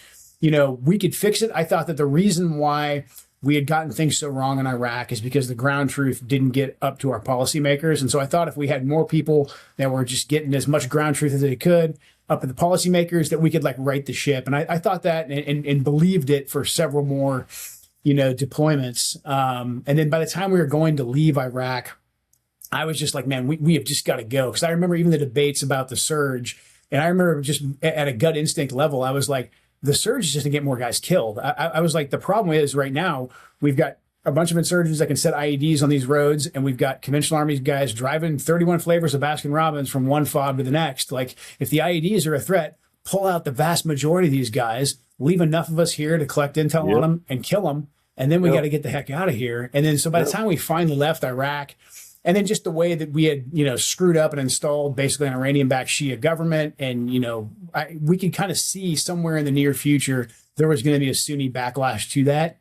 you know, we could fix it. I thought that the reason why we had gotten things so wrong in Iraq is because the ground truth didn't get up to our policymakers. And so I thought if we had more people that were just getting as much ground truth as they could up at the policymakers, that we could like right the ship. And I thought that and believed it for several more, you know, deployments. And then by the time we were going to leave Iraq, I was just like, man, we have just got to go. Because I remember even the debates about the surge. And I remember just at a gut instinct level, I was like, the surge is just to get more guys killed. I was like, the problem is right now we've got a bunch of insurgents that can set IEDs on these roads, and we've got conventional army guys driving 31 flavors of Baskin Robbins from one fob to the next. Like, if the IEDs are a threat, pull out the vast majority of these guys, leave enough of us here to collect intel on them and kill them, and then we got to get the heck out of here. And then so by the time we finally left Iraq, and then just the way that we had, you know, screwed up and installed basically an Iranian-backed Shia government, and, you know, we could kind of see somewhere in the near future there was going to be a Sunni backlash to that.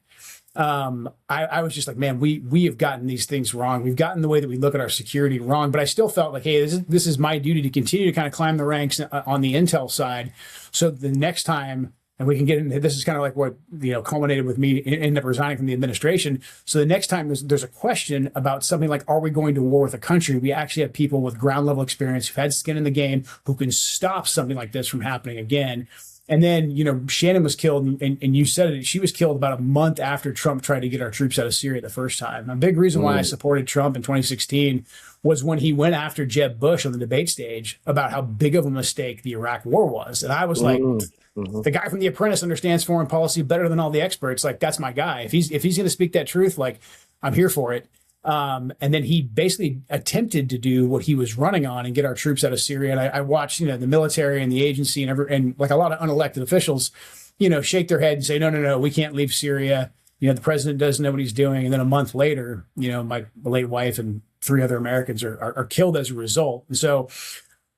I was just like, man, we have gotten these things wrong. We've gotten the way that we look at our security wrong. But I still felt like, hey, this is my duty to continue to kind of climb the ranks on the intel side. So the next time, and we can get into this, is kind of like what, you know, culminated with me ended up resigning from the administration. So the next time there's a question about something like, are we going to war with a country? We actually have people with ground level experience who've had skin in the game who can stop something like this from happening again. And then, you know, Shannon was killed, and you said it, she was killed about a month after Trump tried to get our troops out of Syria the first time. A big reason why I supported Trump in 2016 was when he went after Jeb Bush on the debate stage about how big of a mistake the Iraq war was. And I was like, the guy from The Apprentice understands foreign policy better than all the experts. Like, that's my guy. If he's going to speak that truth, like, I'm here for it. And then he basically attempted to do what he was running on and get our troops out of Syria. And I watched, you know, the military and the agency and like a lot of unelected officials, you know, shake their head and say, no, we can't leave Syria. You know, the president doesn't know what he's doing. And then a month later, you know, my late wife and 3 other Americans are killed as a result. And so,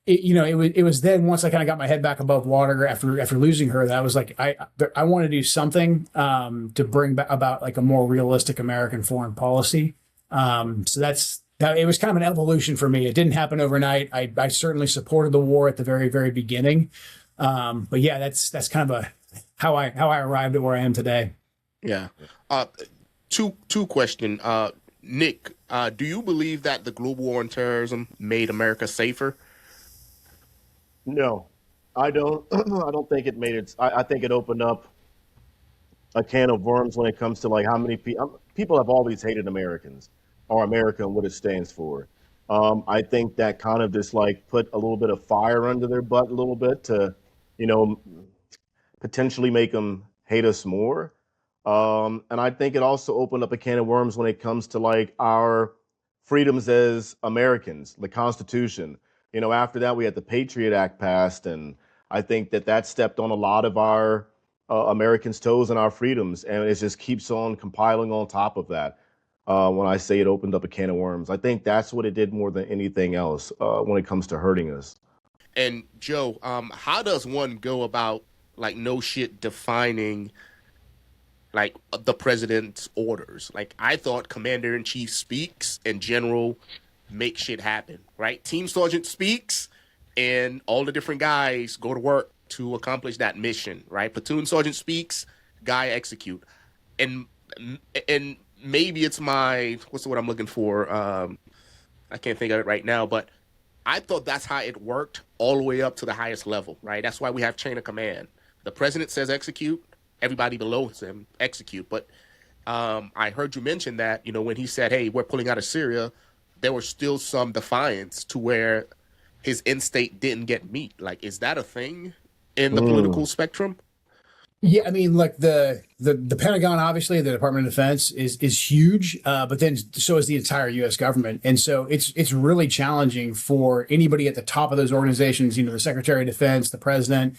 it was then, once I kind of got my head back above water after losing her, that I was like, I want to do something to bring about like a more realistic American foreign policy. So it was kind of an evolution for me. It didn't happen overnight. I certainly supported the war at the very, very beginning. But yeah, that's kind of how I arrived at where I am today. Yeah. Two question. Nick, do you believe that the global war on terrorism made America safer? No, I don't. I don't think it made it. I think it opened up a can of worms when it comes to like how many people have always hated Americans or America and what it stands for. I think that kind of just like put a little bit of fire under their butt a little bit to, you know, potentially make them hate us more. And I think it also opened up a can of worms when it comes to like our freedoms as Americans, the Constitution. You know, after that, we had the Patriot Act passed, and I think that stepped on a lot of our Americans' toes and our freedoms, and it just keeps on compiling on top of that. When I say it opened up a can of worms, I think that's what it did more than anything else when it comes to hurting us. And Joe, how does one go about like no shit defining like the president's orders? Like, I thought commander in chief speaks and general make shit happen, right? Team sergeant speaks and all the different guys go to work to accomplish that mission, right? Platoon sergeant speaks, guy execute. And maybe it's what's the word I'm looking for? I can't think of it right now, but I thought that's how it worked all the way up to the highest level, right? That's why we have chain of command. The president says execute, everybody below him execute. But I heard you mention that, you know, when he said, hey, we're pulling out of Syria, there was still some defiance to where his end state didn't get meat. Like, is that a thing in the political spectrum? Yeah, I mean, like the Pentagon, obviously, the Department of Defense is huge, but then so is the entire U.S. government, and so it's really challenging for anybody at the top of those organizations, the Secretary of Defense, the President,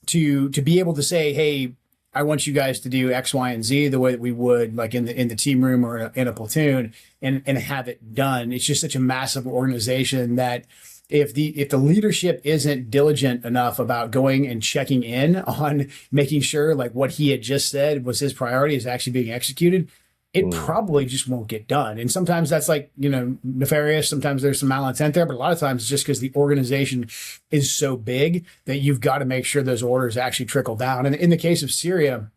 to be able to say, hey, I want you guys to do X, Y, and Z the way that we would like in the team room or in a platoon, and have it done. It's just such a massive organization that if the leadership isn't diligent enough about going and checking in on making sure like what he had just said was his priority is actually being executed, it probably just won't get done. And sometimes that's like, nefarious. Sometimes there's some malintent there, but a lot of times it's just because the organization is so big that you've got to make sure those orders actually trickle down. And in the case of Syria,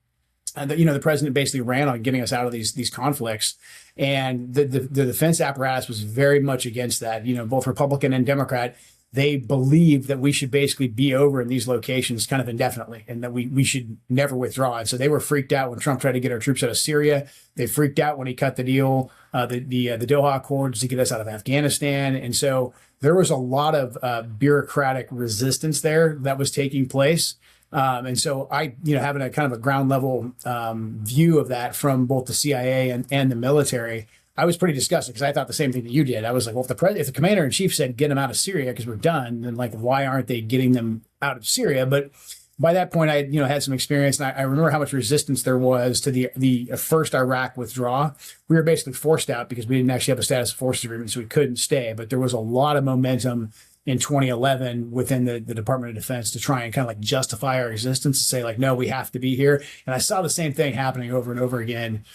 the president basically ran on getting us out of these conflicts, and the defense apparatus was very much against that. Both Republican and Democrat, they believe that we should basically be over in these locations kind of indefinitely, and that we should never withdraw. And so they were freaked out when Trump tried to get our troops out of Syria. They freaked out when he cut the deal, the Doha Accords to get us out of Afghanistan. And so there was a lot of bureaucratic resistance there that was taking place. And so I, having a kind of a ground level view of that from both the CIA and the military, I was pretty disgusted because I thought the same thing that you did. I was like, well, if the commander in chief said get them out of Syria because we're done, then like why aren't they getting them out of Syria? But by that point, I had some experience, and I remember how much resistance there was to the first Iraq withdrawal. We were basically forced out because we didn't actually have a status of forces agreement, so we couldn't stay. But there was a lot of momentum in 2011 within the Department of Defense to try and kind of like justify our existence, to say like, no, we have to be here. And I saw the same thing happening over and over again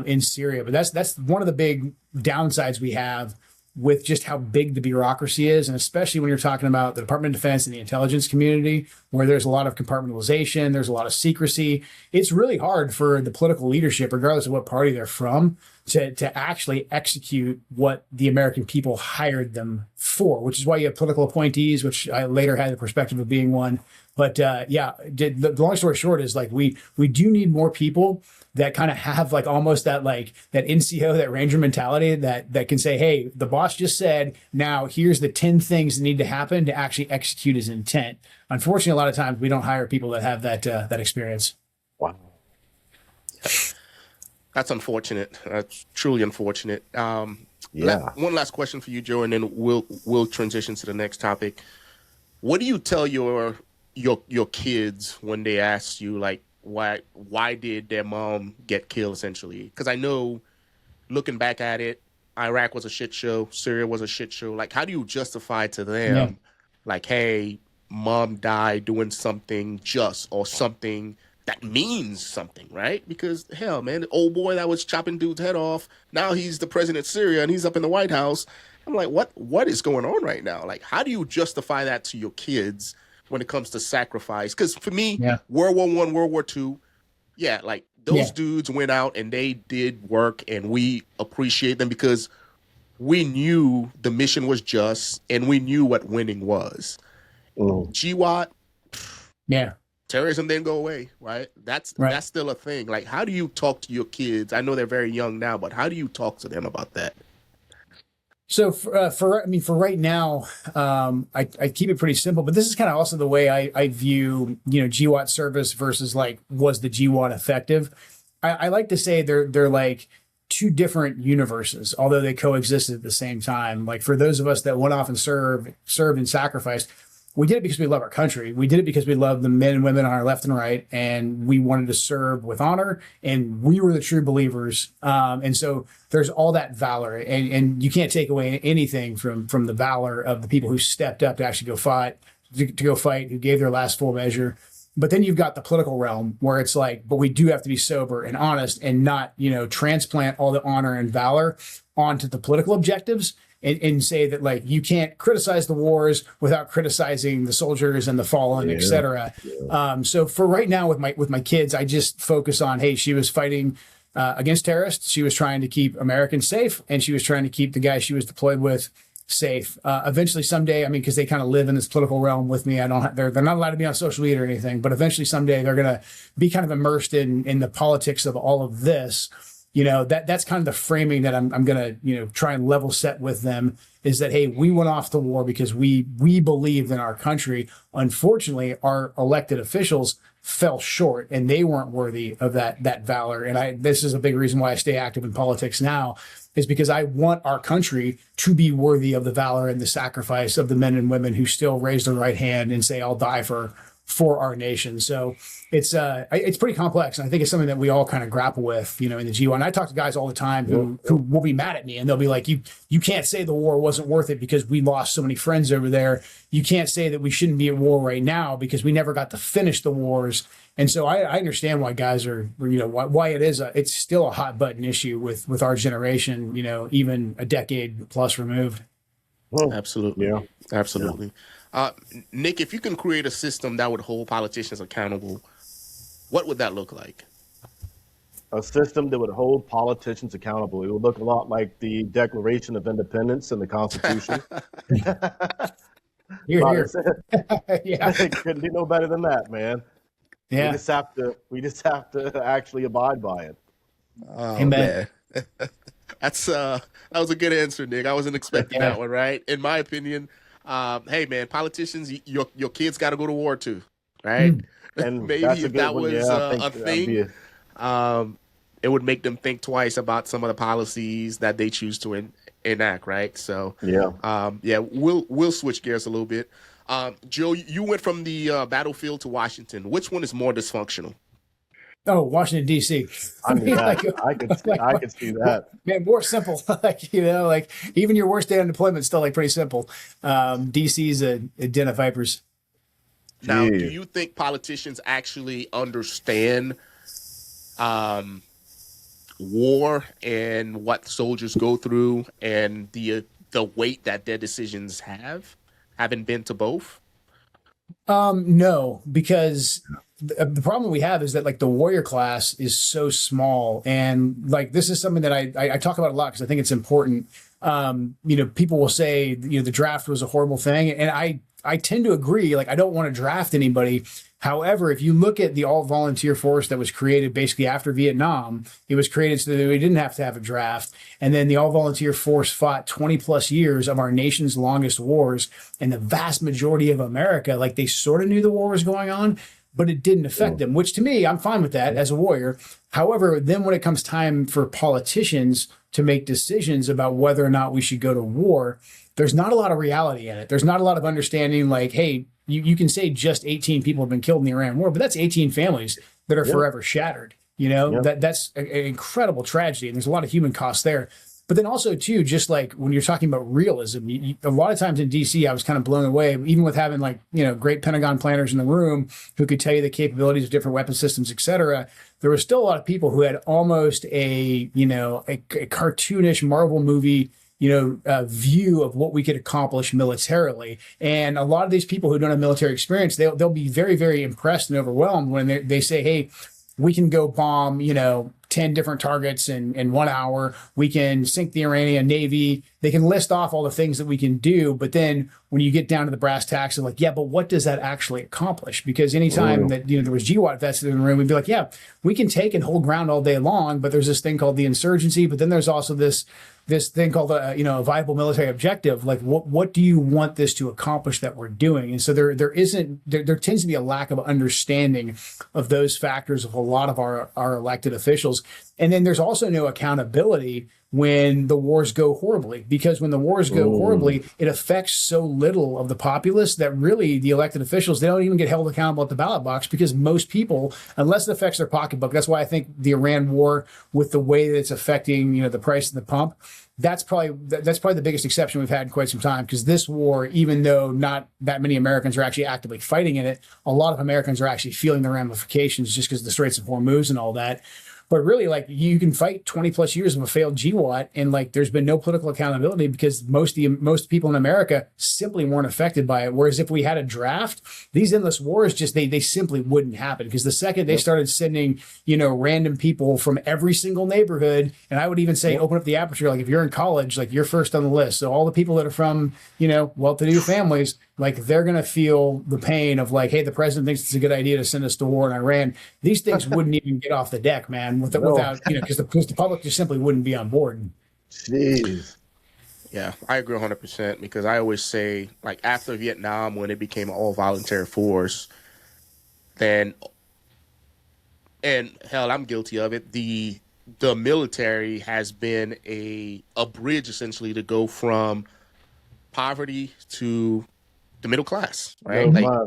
in Syria. But that's one of the big downsides we have with just how big the bureaucracy is, and especially when you're talking about the Department of Defense and the intelligence community, where there's a lot of compartmentalization, there's a lot of secrecy. It's really hard for the political leadership, regardless of what party they're from, to actually execute what the American people hired them for, which is why you have political appointees, which I later had the perspective of being one. But the long story short is like we do need more people that kind of have like almost that NCO, that Ranger mentality that can say, hey, the boss just said, now here's the 10 things that need to happen to actually execute his intent. Unfortunately, a lot of times we don't hire people that have that experience. Wow. That's unfortunate. That's truly unfortunate. Yeah. One last question for you, Joe, and then we'll transition to the next topic. What do you tell your kids when they ask you like, why did their mom get killed, essentially? Because I know, looking back at it, Iraq was a shit show, Syria was a shit show. Like, how do you justify to them, like, hey, mom died doing something just, or something that means something, right? Because hell, man, the old boy that was chopping dude's head off, now he's the president of Syria and he's up in the White House. I'm like, what is going on right now? Like, how do you justify that to your kids when it comes to sacrifice? Because for me, World War I, World War II, like those dudes went out and they did work, and we appreciate them because we knew the mission was just and we knew what winning was. GWOT, terrorism didn't go away, right? That's still a thing. Like, how do you talk to your kids? I know they're very young now, but how do you talk to them about that? So for right now, I keep it pretty simple, but this is kind of also the way I view, GWOT service versus like, was the GWOT effective? I like to say they're like two different universes, although they coexisted at the same time. Like, for those of us that went off and served and sacrificed, we did it because we love our country. We did it because we love the men and women on our left and right, and we wanted to serve with honor, and we were the true believers. And so there's all that valor, and you can't take away anything from the valor of the people who stepped up to actually go fight, who gave their last full measure. But then you've got the political realm where it's like, but we do have to be sober and honest and not, transplant all the honor and valor onto the political objectives. And say that, like, you can't criticize the wars without criticizing the soldiers and the fallen, et cetera. So for right now with my kids, I just focus on, hey, she was fighting against terrorists. She was trying to keep Americans safe, and she was trying to keep the guys she was deployed with safe. Eventually someday, because they kind of live in this political realm with me, they're not allowed to be on social media or anything, but eventually someday they're going to be kind of immersed in the politics of all of this. that's kind of the framing that I'm going to, try and level set with them, is that, hey, we went off to war because we believed in our country. Unfortunately, our elected officials fell short and they weren't worthy of that valor. And this is a big reason why I stay active in politics now, is because I want our country to be worthy of the valor and the sacrifice of the men and women who still raise their right hand and say, I'll die for our nation. So it's pretty complex. And I think it's something that we all kind of grapple with, in the GWOT. And I talk to guys all the time who will be mad at me, and they'll be like, you can't say the war wasn't worth it because we lost so many friends over there. You can't say that we shouldn't be at war right now because we never got to finish the wars. And so I understand why guys are, why it's still a hot button issue with our generation, even a decade plus removed. Well, absolutely. Yeah. Absolutely. Yeah. Nick, if you can create a system that would hold politicians accountable, what would that look like? A system that would hold politicians accountable. It would look a lot like the Declaration of Independence and the Constitution. Here. Yeah. It couldn't be no better than that, man. Yeah. We just have to actually abide by it. Oh, Amen. Man. That was a good answer, Nick. I wasn't expecting that one, right? In my opinion, hey man, politicians, your kids got to go to war too, right? And maybe if that was a thing, it would make them think twice about some of the policies that they choose to enact, right? So we'll switch gears a little bit. Joe, you went from the battlefield to Washington. Which one is more dysfunctional? Oh, Washington, D.C. I could see that. Man, more simple. Even your worst day on deployment is still pretty simple. D.C.'s a den of vipers. Now, do you think politicians actually understand war and what soldiers go through and the weight that their decisions have? Having been to both? No, because the problem we have is that the warrior class is so small, and this is something that I talk about a lot because I think it's important. People will say the draft was a horrible thing, and I tend to agree. I don't want to draft anybody. However, if you look at the all-volunteer force that was created basically after Vietnam, it was created so that we didn't have to have a draft. And then the all-volunteer force fought 20 plus years of our nation's longest wars. And the vast majority of America, they sort of knew the war was going on, but it didn't affect them, which to me, I'm fine with that as a warrior. However, then when it comes time for politicians to make decisions about whether or not we should go to war, there's not a lot of reality in it. There's not a lot of understanding hey, you can say just 18 people have been killed in the Iran war, but that's 18 families that are forever shattered. That's an incredible tragedy. And there's a lot of human costs there. But then also, too, just when you're talking about realism, a lot of times in D.C., I was kind of blown away, even with having great Pentagon planners in the room who could tell you the capabilities of different weapon systems, et cetera. There were still a lot of people who had almost a cartoonish Marvel movie view of what we could accomplish militarily. And a lot of these people who don't have military experience, they'll be very, very impressed and overwhelmed when they say, hey, we can go bomb, 10 different targets in 1 hour. We can sink the Iranian Navy. They can list off all the things that we can do. But then when you get down to the brass tacks, they're but what does that actually accomplish? Because anytime that, there was GWOT vets in the room, we'd be yeah, we can take and hold ground all day long, but there's this thing called the insurgency. But then there's also this thing called a viable military objective. What do you want this to accomplish that we're doing? And so there tends to be a lack of understanding of those factors of a lot of our elected officials. And then there's also no accountability when the wars go horribly, because when the wars go horribly, it affects so little of the populace that really the elected officials, they don't even get held accountable at the ballot box, because most people, unless it affects their pocketbook, that's why I think the Iran war, with the way that it's affecting, the price of the pump, that's probably the biggest exception we've had in quite some time, because this war, even though not that many Americans are actually actively fighting in it, a lot of Americans are actually feeling the ramifications just because of the Straits of Hormuz and all that. But really, you can fight 20 plus years of a failed GWOT, and there's been no political accountability because most people in America simply weren't affected by it. Whereas if we had a draft, these endless wars they simply wouldn't happen, because the second they started sending random people from every single neighborhood, and I would even say open up the aperture, if you're in college, you're first on the list. So all the people that are from well-to-do families, like they're going to feel the pain of like, hey, the president thinks it's a good idea to send us to war in Iran. These things wouldn't even get off the deck, man, without, because the public just simply wouldn't be on board. Jeez. Yeah, I agree 100% because I always say, like, after Vietnam, when it became an all-voluntary force, then, and hell, I'm guilty of it, the military has been a bridge, essentially, to go from poverty to the middle class, right?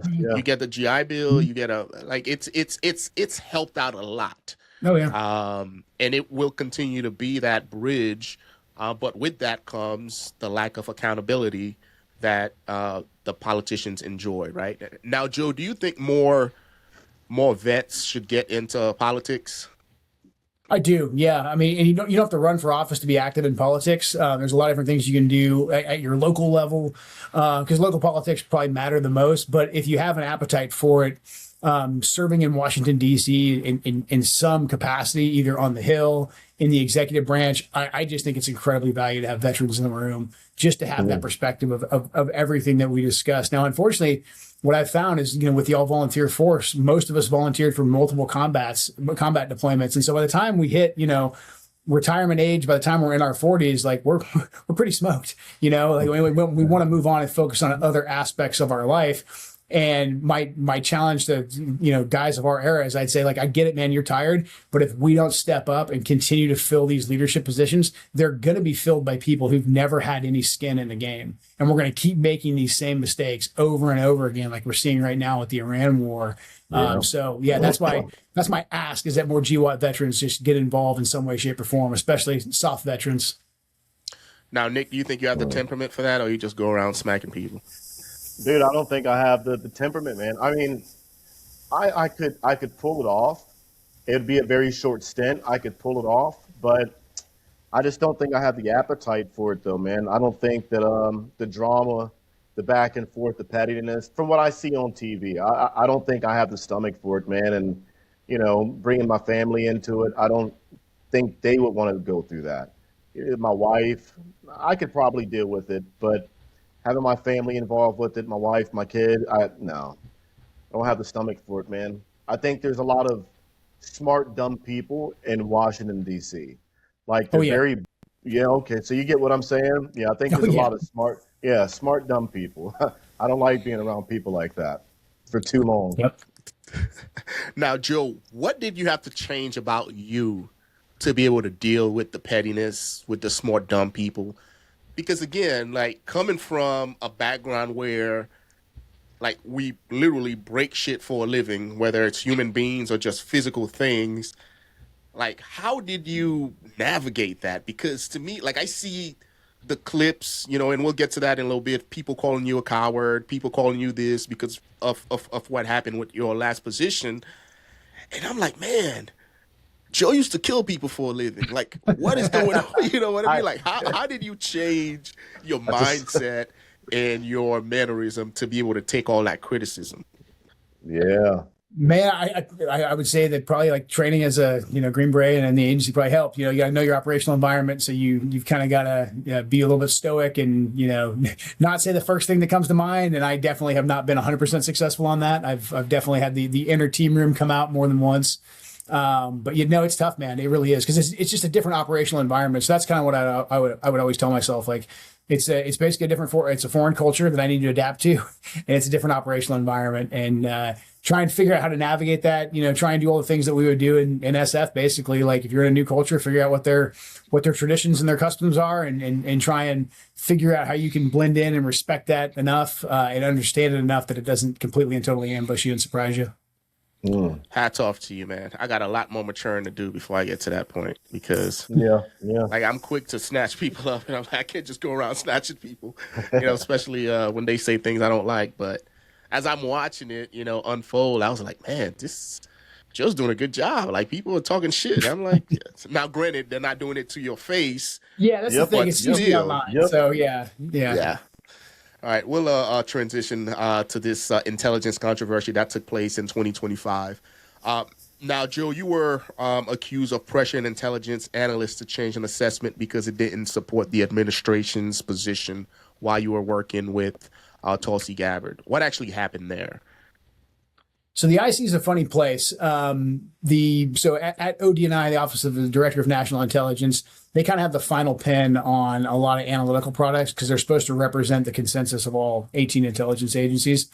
You get the GI Bill, you get it's helped out a lot. Oh, yeah. And it will continue to be that bridge. But with that comes the lack of accountability that the politicians enjoy, right? Now, Joe, do you think more vets should get into politics? I do, yeah. I mean, and you don't have to run for office to be active in politics. There's a lot of different things you can do at your local level, because local politics probably matter the most. But if you have an appetite for it, serving in Washington, D.C. in some capacity, either on the Hill, in the executive branch, I just think it's incredibly valuable to have veterans in the room, just to have that perspective of everything that we discussed. Now, unfortunately, what I've found is, with the all-volunteer force, most of us volunteered for multiple combat deployments. And so by the time we hit, retirement age, by the time we're in our 40s, like we're pretty smoked, like we want to move on and focus on other aspects of our life. And my challenge to, guys of our era is I'd say, like, I get it, man, you're tired, but if we don't step up and continue to fill these leadership positions, they're going to be filled by people who've never had any skin in the game. And we're going to keep making these same mistakes over and over again, like we're seeing right now with the Iran war. So yeah, that's my ask, is that more GWOT veterans just get involved in some way, shape, or form, especially soft veterans. Now, Nick, do you think you have the temperament for that, or you just go around smacking people? Dude, I don't think I have the temperament, man. I mean, I could pull it off. It'd be a very short stint. I could pull it off, but I just don't think I have the appetite for it, though, man. I don't think that the drama, the back and forth, the pettiness, from what I see on TV, I don't think I have the stomach for it, man. And, bringing my family into it, I don't think they would want to go through that. My wife, I could probably deal with it, but having my family involved with it, my wife, my kid, no. I don't have the stomach for it, man. I think there's a lot of smart, dumb people in Washington, D.C. Like, they're okay. So you get what I'm saying? Yeah, I think there's a lot of smart, dumb people. I don't like being around people like that for too long. Yep. Now, Joe, what did you have to change about you to be able to deal with the pettiness, with the smart, dumb people? Because again, like, coming from a background where, like, we literally break shit for a living, whether it's human beings or just physical things, like, how did you navigate that? Because to me, like, I see the clips, and we'll get to that in a little bit, people calling you a coward, people calling you this because of what happened with your last position. And I'm like, man, Joe used to kill people for a living. Like, what is going on? You know what I mean? Like, how did you change your mindset and your mannerism to be able to take all that criticism? Yeah. Man, I would say that probably, like, training as a Green Beret and the agency probably helped. You got to know your operational environment, so you've kind of got to be a little bit stoic and not say the first thing that comes to mind. And I definitely have not been 100% successful on that. I've definitely had the inner team room come out more than once. But it's tough, man. It really is, because it's just a different operational environment. So that's kind of what I would always tell myself. Like, it's basically it's a foreign culture that I need to adapt to, and it's a different operational environment, and try and figure out how to navigate that. Try and do all the things that we would do in SF. Basically, like, if you're in a new culture, figure out what their traditions and their customs are, and try and figure out how you can blend in and respect that enough and understand it enough that it doesn't completely and totally ambush you and surprise you. Hats off to you, man. I got a lot more maturing to do before I get to that point, because like, I'm quick to snatch people up, and I can't just go around snatching people, especially when they say things I don't like. But as I'm watching it, unfold, I was like, man, Joe's doing a good job. Like, people are talking shit. I'm like, yes. Now, granted, they're not doing it to your face. Yeah, that's the thing. It's usually online. So yeah. All right, we'll transition to this intelligence controversy that took place in 2025. Now, Joe, you were accused of pressuring intelligence analysts to change an assessment because it didn't support the administration's position while you were working with Tulsi Gabbard. What actually happened there? So the IC is a funny place. At ODNI, the Office of the Director of National Intelligence, they kind of have the final pen on a lot of analytical products because they're supposed to represent the consensus of all 18 intelligence agencies.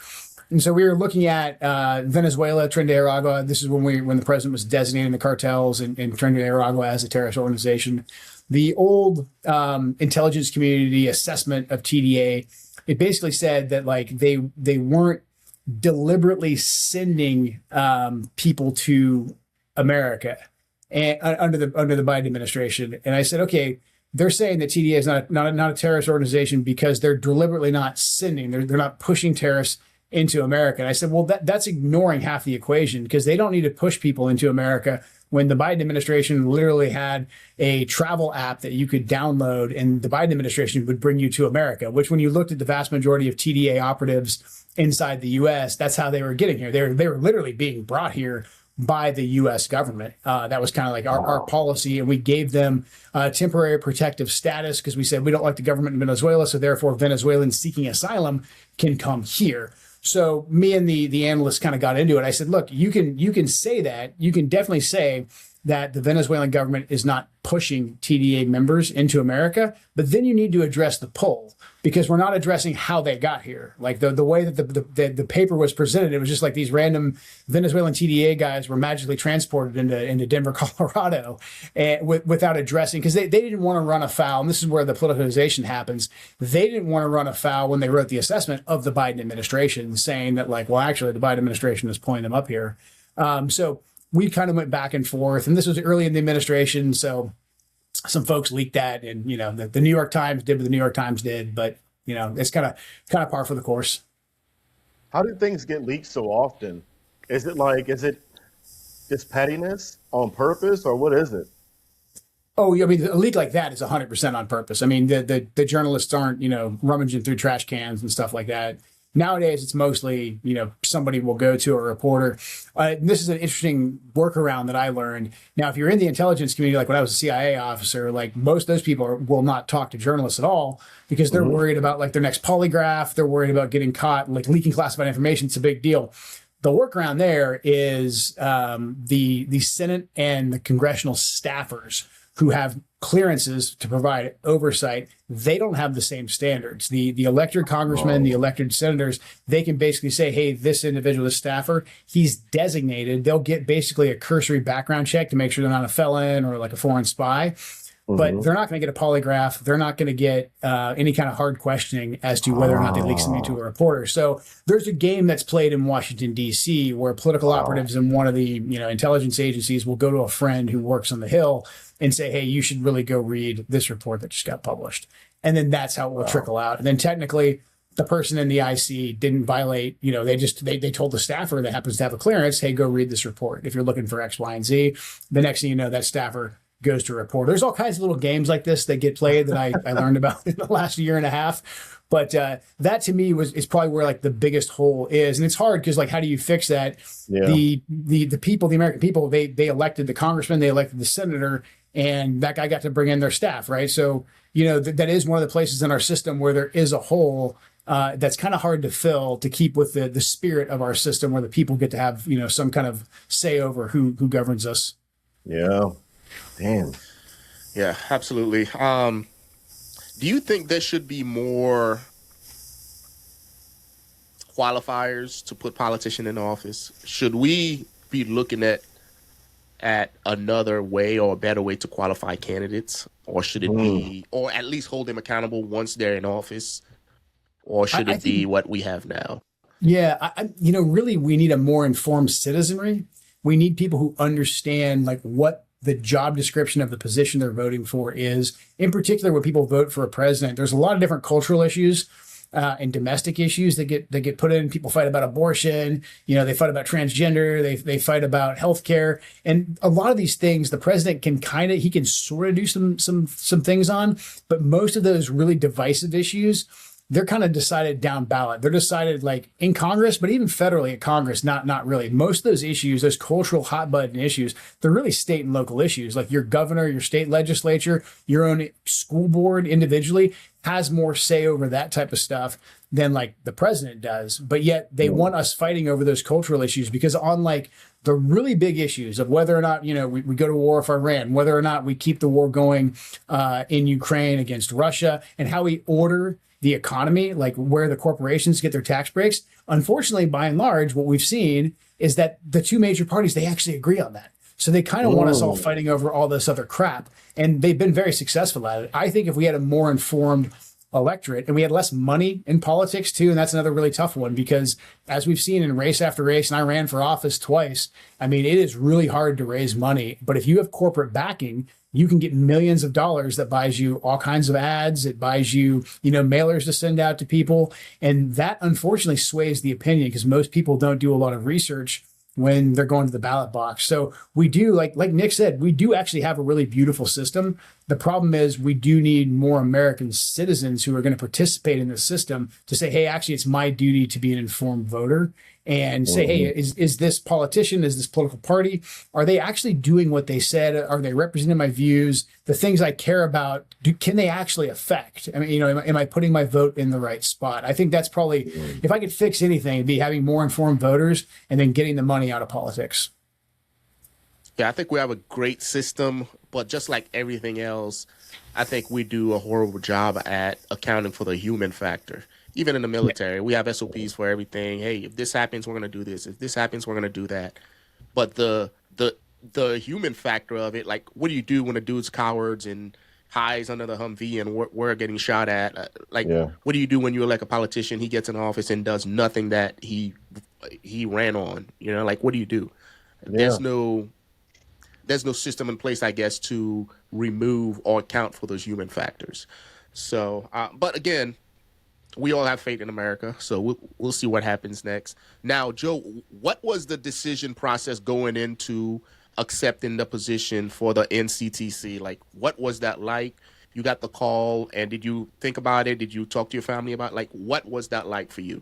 And so we were looking at Venezuela, Trinidad and Tobago. This is when the president was designating the cartels and Trinidad and Tobago as a terrorist organization. The old intelligence community assessment of TDA, it basically said that like they weren't deliberately sending people to America and under the Biden administration. And I said, okay, they're saying that TDA is not a terrorist organization because they're deliberately not sending, they're not pushing terrorists into America. And I said, well, that's ignoring half the equation because they don't need to push people into America when the Biden administration literally had a travel app that you could download and the Biden administration would bring you to America, which when you looked at the vast majority of TDA operatives inside the U.S., that's how they were getting here. They were literally being brought here by the U.S. government. That was kind of like our policy. And we gave them temporary protective status because we said we don't like the government in Venezuela. So therefore, Venezuelans seeking asylum can come here. So me and the analysts kind of got into it. I said, look, you can say that. You can definitely say that the Venezuelan government is not pushing TDA members into America, but then you need to address the pull because we're not addressing how they got here. Like the way that the paper was presented, it was just like these random Venezuelan TDA guys were magically transported into Denver, Colorado, and without addressing, because they didn't want to run afoul, and this is where the politicization happens. They didn't want to run afoul when they wrote the assessment of the Biden administration, saying that like, well, actually the Biden administration is pulling them up here. So we kind of went back and forth, and this was early in the administration. So some folks leaked that, and the New York Times did what the New York Times did, but it's kind of par for the course. How do things get leaked so often? Is it just pettiness on purpose, or what is it? Oh, I mean, a leak like that is 100% on purpose. I mean, the journalists aren't rummaging through trash cans and stuff like that. Nowadays, it's mostly, somebody will go to a reporter. This is an interesting workaround that I learned. Now, if you're in the intelligence community, like when I was a CIA officer, like most of those people will not talk to journalists at all because they're worried about like their next polygraph. They're worried about getting caught, like leaking classified information. It's a big deal. The workaround there is the Senate and the congressional staffers who have clearances to provide oversight. They don't have the same standards. The elected congressmen, the elected senators, they can basically say, hey, this individual, this staffer, he's designated. They'll get basically a cursory background check to make sure they're not a felon or like a foreign spy. But they're not going to get a polygraph. They're not going to get any kind of hard questioning as to whether or not they leak something to a reporter. So there's a game that's played in Washington, D.C., where political operatives in one of the intelligence agencies will go to a friend who works on the Hill and say, hey, you should really go read this report that just got published. And then that's how it will trickle out. And then technically, the person in the IC didn't violate, they told the staffer that happens to have a clearance, hey, go read this report if you're looking for X, Y, and Z. The next thing you know, that staffer goes to report. There's all kinds of little games like this that get played that I learned about in the last year and a half. But that to me is probably where like the biggest hole is. And it's hard because like, how do you fix that? Yeah. The people, the American people, they elected the congressman, they elected the senator, and that guy got to bring in their staff, right? So, that is one of the places in our system where there is a hole that's kind of hard to fill to keep with the spirit of our system where the people get to have, some kind of say over who governs us. Yeah. Damn. Yeah, absolutely. Do you think there should be more qualifiers to put politicians in office? Should we be looking at another way or a better way to qualify candidates? Or should it be, or at least hold them accountable once they're in office? Or should it be what we have now? Yeah, really we need a more informed citizenry. We need people who understand like what the job description of the position they're voting for is. In particular, when people vote for a president, there's a lot of different cultural issues and domestic issues that get put in. People fight about abortion, they fight about transgender, they fight about healthcare. And a lot of these things, the president can sort of do some things on, but most of those really divisive issues, they're kind of decided down ballot. They're decided like in Congress, but even federally at Congress, not really. Most of those issues, those cultural hot button issues, they're really state and local issues. Like your governor, your state legislature, your own school board individually has more say over that type of stuff than like the president does, but yet they want us fighting over those cultural issues, because on like the really big issues of whether or not, you know, we go to war with Iran, whether or not we keep the war going in Ukraine against Russia, and how we order the economy, like where the corporations get their tax breaks. Unfortunately, by and large, what we've seen is that the two major parties, they actually agree on that. So they kind of want us all fighting over all this other crap. And they've been very successful at it. I think if we had a more informed electorate and we had less money in politics too, and that's another really tough one, because as we've seen in race after race, and I ran for office twice, I mean, it is really hard to raise money. But if you have corporate backing, you can get millions of dollars that buys you all kinds of ads. It buys you, you know, mailers to send out to people. And that unfortunately sways the opinion, because most people don't do a lot of research when they're going to the ballot box. So we do, like Nick said, we do actually have a really beautiful system. The problem is we do need more American citizens who are going to participate in the system to say, hey, actually, it's my duty to be an informed voter, and say, hey, is this politician, is this political party, are they actually doing what they said? Are they representing my views? The things I care about, can they actually affect? I mean, you know, am I putting my vote in the right spot? I think that's probably, if I could fix anything, it'd be having more informed voters and then getting the money out of politics. Yeah, I think we have a great system, but just like everything else, I think we do a horrible job at accounting for the human factor. Even in the military, we have SOPs for everything. Hey, if this happens, we're going to do this. If this happens, we're going to do that. But the human factor of it, like, what do you do when a dude's cowards and hides under the Humvee and we're getting shot at? What do you do when you're like a politician? He gets in office and does nothing that he ran on. You know, like, what do you do? Yeah. There's no system in place, I guess, to remove or account for those human factors. So, but again, we all have faith in America, so we'll see what happens next. Now, Joe, what was the decision process going into accepting the position for the NCTC? Like, what was that like? You got the call, and did you think about it? Did you talk to your family about it? Like, what was that like for you?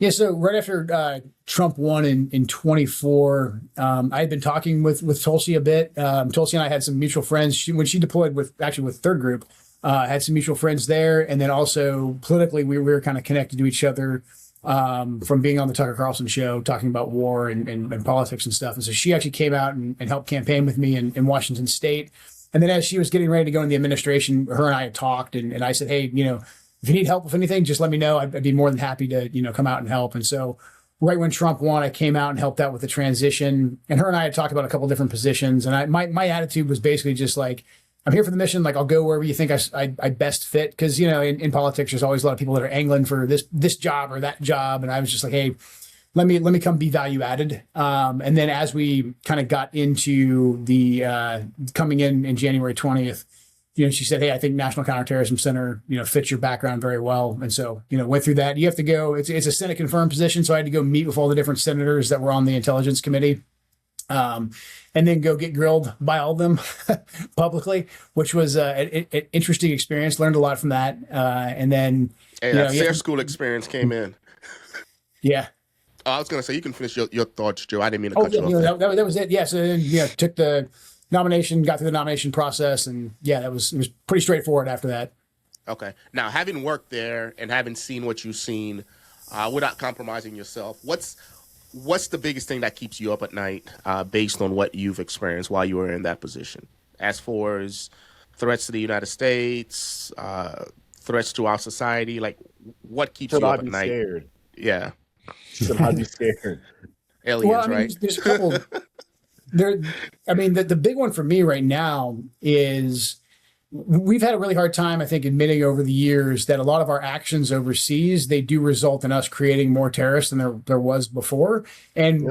Yeah, so right after Trump won in 24, I had been talking with Tulsi a bit. Tulsi and I had some mutual friends. When she deployed with Third Group, had some mutual friends there. And then also politically, we were kind of connected to each other from being on the Tucker Carlson show, talking about war and politics and stuff. And so she actually came out and helped campaign with me in Washington State. And then as she was getting ready to go in the administration, her and I had talked, and I said, hey, you know, if you need help with anything, just let me know. I'd be more than happy to, you know, come out and help. And so right when Trump won, I came out and helped out with the transition. And her and I had talked about a couple different positions. And my attitude was basically just like, I'm here for the mission. Like, I'll go wherever you think I best fit. Because, you know, in politics, there's always a lot of people that are angling for this job or that job. And I was just like, hey, let me come be value added. And then as we kind of got into the coming in January 20th, you know, she said, hey, I think National Counterterrorism Center, you know, fits your background very well. And so, you know, went through that. You have to go, it's a Senate confirmed position. So I had to go meet with all the different senators that were on the Intelligence Committee. And then go get grilled by all of them publicly, which was an interesting experience. Learned a lot from that. And then, hey, that fair school experience came in. Yeah. I was going to say, you can finish your thoughts, Joe. I didn't mean to cut you off. That was it. Yeah. So then, yeah, took the nomination, got through the nomination process, and yeah, it was pretty straightforward after that. Okay. Now, having worked there and having seen what you've seen, without compromising yourself, what's the biggest thing that keeps you up at night, based on what you've experienced while you were in that position? As far as threats to the United States, threats to our society, like, what keeps you up at night? Scared? Yeah. Should I be scared? Aliens, well, I mean, right? There's a couple. The big one for me right now is we've had a really hard time, I think, admitting over the years that a lot of our actions overseas, they do result in us creating more terrorists than there was before. And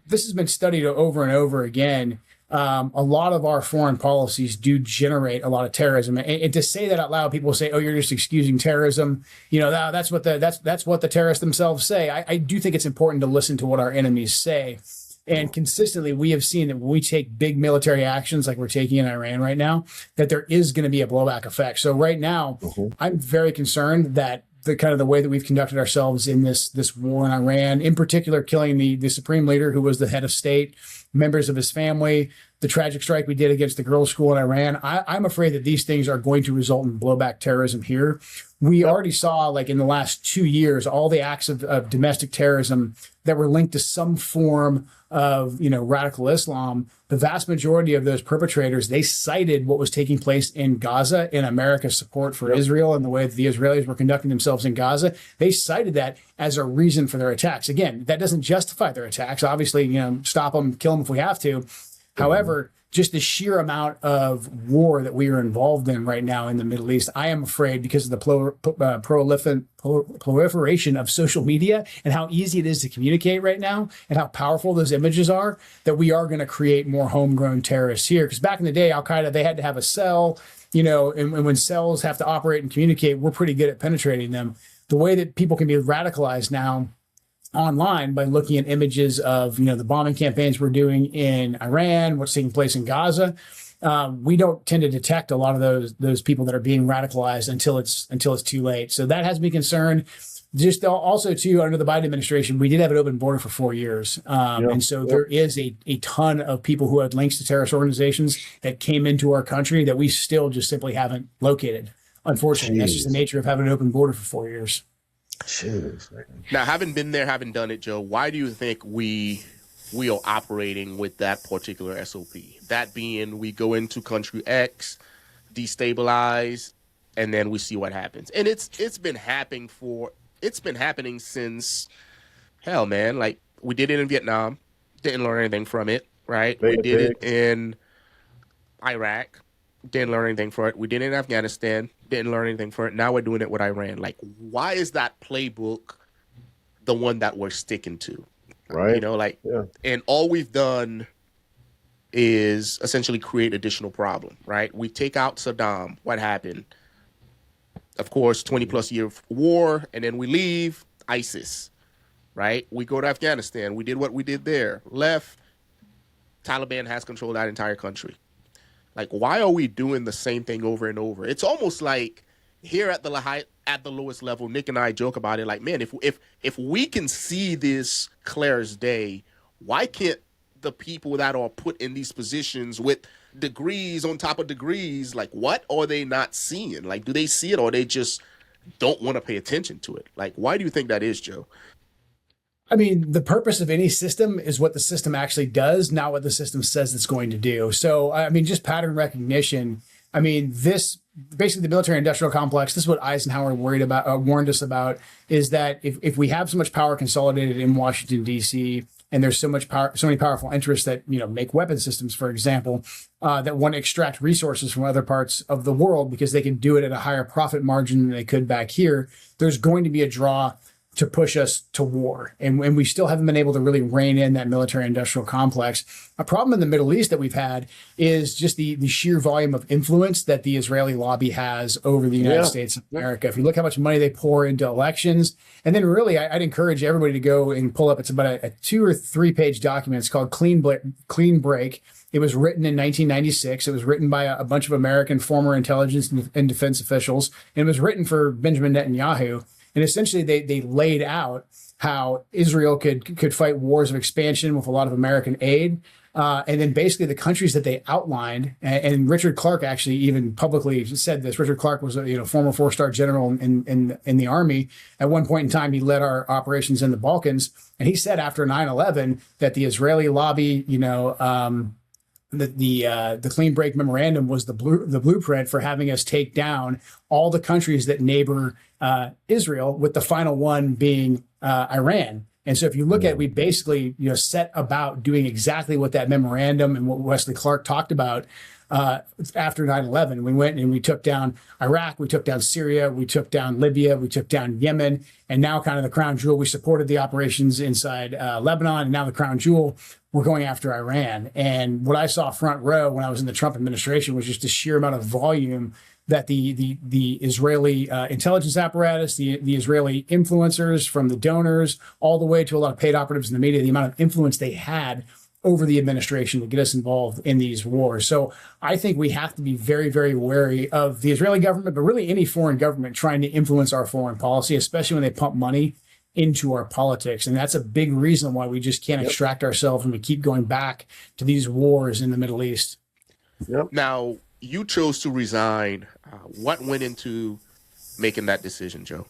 this has been studied over and over again. A lot of our foreign policies do generate a lot of terrorism. And to say that out loud, people say, oh, you're just excusing terrorism. You know, that's what the terrorists themselves say. I do think it's important to listen to what our enemies say. And consistently, we have seen that when we take big military actions like we're taking in Iran right now, that there is going to be a blowback effect. So right now, I'm very concerned that the way that we've conducted ourselves in this war in Iran, in particular, killing the supreme leader who was the head of state, members of his family, the tragic strike we did against the girls' school in Iran. I'm afraid that these things are going to result in blowback terrorism here. We already saw, like in the last 2 years, all the acts of domestic terrorism that were linked to some form of, radical Islam. The vast majority of those perpetrators, they cited what was taking place in Gaza and America's support for Israel and the way that the Israelis were conducting themselves in Gaza. They cited that as a reason for their attacks. Again, that doesn't justify their attacks. Obviously, stop them, kill them if we have to. However, just the sheer amount of war that we are involved in right now in the Middle East, I am afraid, because of the proliferation of social media and how easy it is to communicate right now and how powerful those images are, that we are going to create more homegrown terrorists here. Because back in the day, Al-Qaeda, they had to have a cell, and when cells have to operate and communicate, we're pretty good at penetrating them. The way that people can be radicalized now online by looking at images of, the bombing campaigns we're doing in Iran, what's taking place in Gaza. We don't tend to detect a lot of those people that are being radicalized until it's too late. So that has me concerned. Just also too, under the Biden administration, we did have an open border for 4 years. And so there is a ton of people who had links to terrorist organizations that came into our country that we still just simply haven't located. Unfortunately, that's just the nature of having an open border for 4 years. Jeez, man. Now, having been there, having done it, Joe, why do you think we are operating with that particular SOP? That being, we go into country X, destabilize, and then we see what happens. And it's been happening since, hell, man. Like, we did it in Vietnam, didn't learn anything from it, right? We did it in Iraq, didn't learn anything from it. We did it in Afghanistan, didn't learn anything from it. Now we're doing it with Iran. Like, why is that playbook the one that we're sticking to? Right. And all we've done is essentially create additional problem, right? We take out Saddam. What happened? Of course, 20 plus year war, and then we leave ISIS, right? We go to Afghanistan. We did what we did there. Left. Taliban has control of that entire country. Like, why are we doing the same thing over and over? It's almost like here at the lowest level, Nick and I joke about it. Like, man, if we can see this clear as day, why can't the people that are put in these positions with degrees on top of degrees, like, what are they not seeing? Like, do they see it, or they just don't want to pay attention to it? Like, why do you think that is, Joe? I mean, the purpose of any system is what the system actually does, not what the system says it's going to do. So, I mean, just pattern recognition. I mean, this basically the military industrial complex, this is what Eisenhower warned us about, is that if we have so much power consolidated in Washington, D.C., and there's so many powerful interests that, make weapon systems, for example, that want to extract resources from other parts of the world because they can do it at a higher profit margin than they could back here, there's going to be a draw to push us to war. And we still haven't been able to really rein in that military industrial complex. A problem in the Middle East that we've had is just the sheer volume of influence that the Israeli lobby has over the United States of America. If you look how much money they pour into elections, and then really I'd encourage everybody to go and pull up, it's about a 2 or 3 page document. It's called Clean Break. It was written in 1996. It was written by a bunch of American former intelligence and defense officials. And it was written for Benjamin Netanyahu. And essentially, they laid out how Israel could fight wars of expansion with a lot of American aid. And then basically the countries that they outlined, and Richard Clark actually even publicly said this. Richard Clark was a former 4-star general in the Army. At one point in time, he led our operations in the Balkans. And he said after 9/11 that the Israeli lobby, the Clean Break Memorandum was the blueprint for having us take down all the countries that neighbor Israel, with the final one being Iran. And so if you look at, we basically set about doing exactly what that memorandum and what Wesley Clark talked about after 9/11. We went and we took down Iraq, we took down Syria, we took down Libya, we took down Yemen, and now kind of the crown jewel, we supported the operations inside Lebanon, and now the crown jewel, we're going after Iran. And what I saw front row when I was in the Trump administration was just the sheer amount of volume that the Israeli intelligence apparatus, the Israeli influencers, from the donors all the way to a lot of paid operatives in the media, the amount of influence they had over the administration to get us involved in these wars. So I think we have to be very, very wary of the Israeli government, but really any foreign government trying to influence our foreign policy, especially when they pump money into our politics. And that's a big reason why we just can't extract ourselves and we keep going back to these wars in the Middle East. Yep. Now, you chose to resign. What went into making that decision, Joe?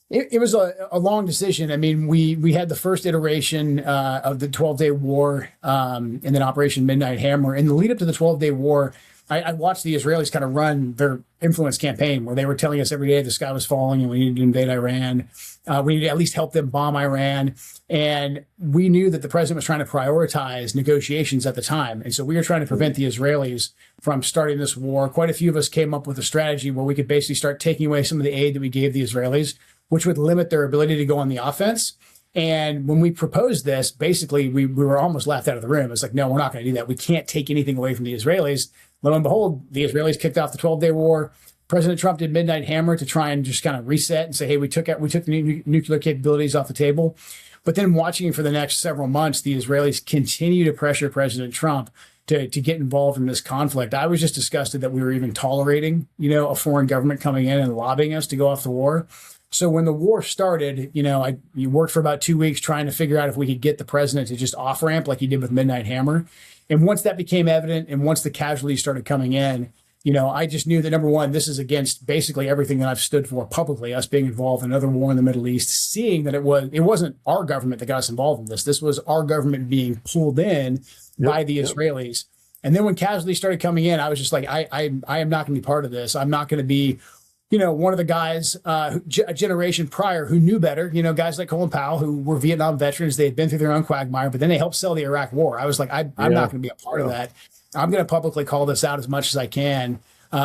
It was a long decision. I mean, we had the first iteration of the 12-day war and then Operation Midnight Hammer. In the lead up to the 12-day war, I watched the Israelis kind of run their influence campaign where they were telling us every day the sky was falling and we needed to invade Iran. We needed to at least help them bomb Iran. And we knew that the president was trying to prioritize negotiations at the time. And so we were trying to prevent the Israelis from starting this war. Quite a few of us came up with a strategy where we could basically start taking away some of the aid that we gave the Israelis, which would limit their ability to go on the offense. And when we proposed this, basically, we were almost laughed out of the room. It's like, no, we're not going to do that. We can't take anything away from the Israelis. Lo and behold, the Israelis kicked off the 12-day war. President Trump did Midnight Hammer to try and just kind of reset and say, hey, we took the nuclear capabilities off the table. But then watching for the next several months, the Israelis continue to pressure President Trump to get involved in this conflict. I was just disgusted that we were even tolerating, a foreign government coming in and lobbying us to go off the war. So when the war started, you worked for about 2 weeks trying to figure out if we could get the president to just off-ramp like he did with Midnight Hammer. And once that became evident and once the casualties started coming in, I just knew that, number one, this is against basically everything that I've stood for publicly, us being involved in another war in the Middle East, seeing that it wasn't our government that got us involved in this. This was our government being pulled in by the Israelis. And then when casualties started coming in, I was just like, I am not going to be part of this. I'm not going to be one of the guys a generation prior who knew better, guys like Colin Powell, who were Vietnam veterans. They had been through their own quagmire, but then they helped sell the Iraq war. I was like, I'm not going to be a part of that. I'm going to publicly call this out as much as I can.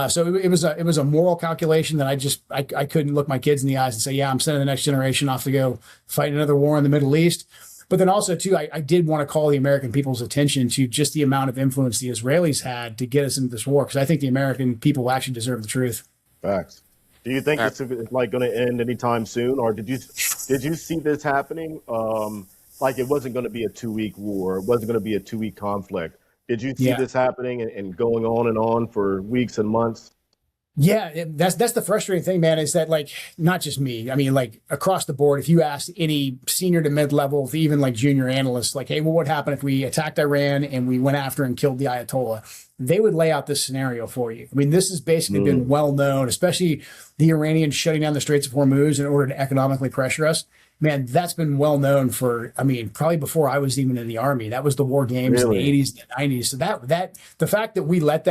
So it was a moral calculation that I couldn't look my kids in the eyes and say, yeah, I'm sending the next generation off to go fight another war in the Middle East. But then also, too, I did want to call the American people's attention to just the amount of influence the Israelis had to get us into this war, because I think the American people actually deserve the truth. Facts. Do you think this is going to end anytime soon, or did you see this happening? Like it wasn't going to be a 2-week war, it wasn't going to be a 2-week conflict. Did you see this happening and going on and on for weeks and months? Yeah, that's the frustrating thing, man, is that not just me. I mean, across the board, if you ask any senior to mid-level, even junior analysts, hey, well, what happened if we attacked Iran and we went after and killed the Ayatollah? They would lay out this scenario for you. I mean, this has basically been well known, especially the Iranians shutting down the Straits of Hormuz in order to economically pressure us. Man, that's been well known for, probably before I was even in the Army. That was the war games in the 80s and the 90s. So that the fact that we let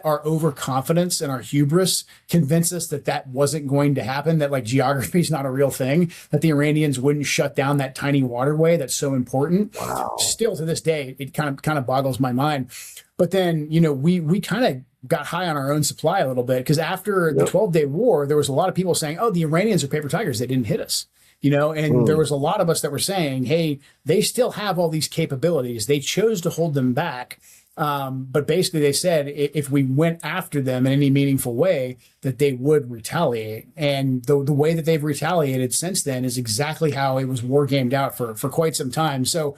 our overconfidence and our hubris convince us that wasn't going to happen, that geography is not a real thing, that the Iranians wouldn't shut down that tiny waterway that's so important. Wow. Still to this day, it kind of boggles my mind. But then, we kind of got high on our own supply a little bit, because after the 12-day war, there was a lot of people saying, oh, the Iranians are paper tigers. They didn't hit us. And there was a lot of us that were saying, hey, they still have all these capabilities. They chose to hold them back. But basically they said if we went after them in any meaningful way, that they would retaliate. And the way that they've retaliated since then is exactly how it was war gamed out for quite some time. So,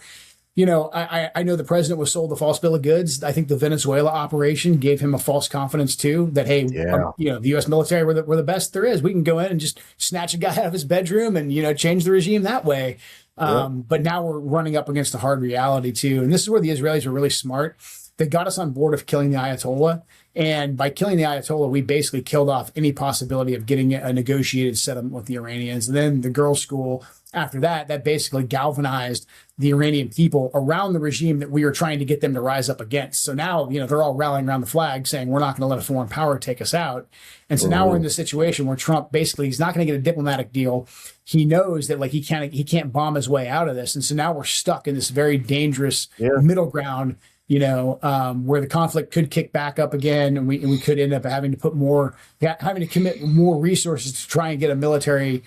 I know the president was sold a false bill of goods. I think the Venezuela operation gave him a false confidence too, that, hey, the U.S. military, we're the best there is. We can go in and just snatch a guy out of his bedroom and, change the regime that way. But now we're running up against the hard reality too. And this is where the Israelis were really smart. They got us on board of killing the Ayatollah. And by killing the Ayatollah, we basically killed off any possibility of getting a negotiated settlement with the Iranians. And then the girls' school, after that basically galvanized the Iranian people around the regime that we were trying to get them to rise up against. So now, they're all rallying around the flag saying, we're not going to let a foreign power take us out. And so now we're in this situation where Trump basically, he's not going to get a diplomatic deal. He knows that he can't bomb his way out of this. And so now we're stuck in this very dangerous middle ground, where the conflict could kick back up again, and we could end up having to commit more resources to try and get a military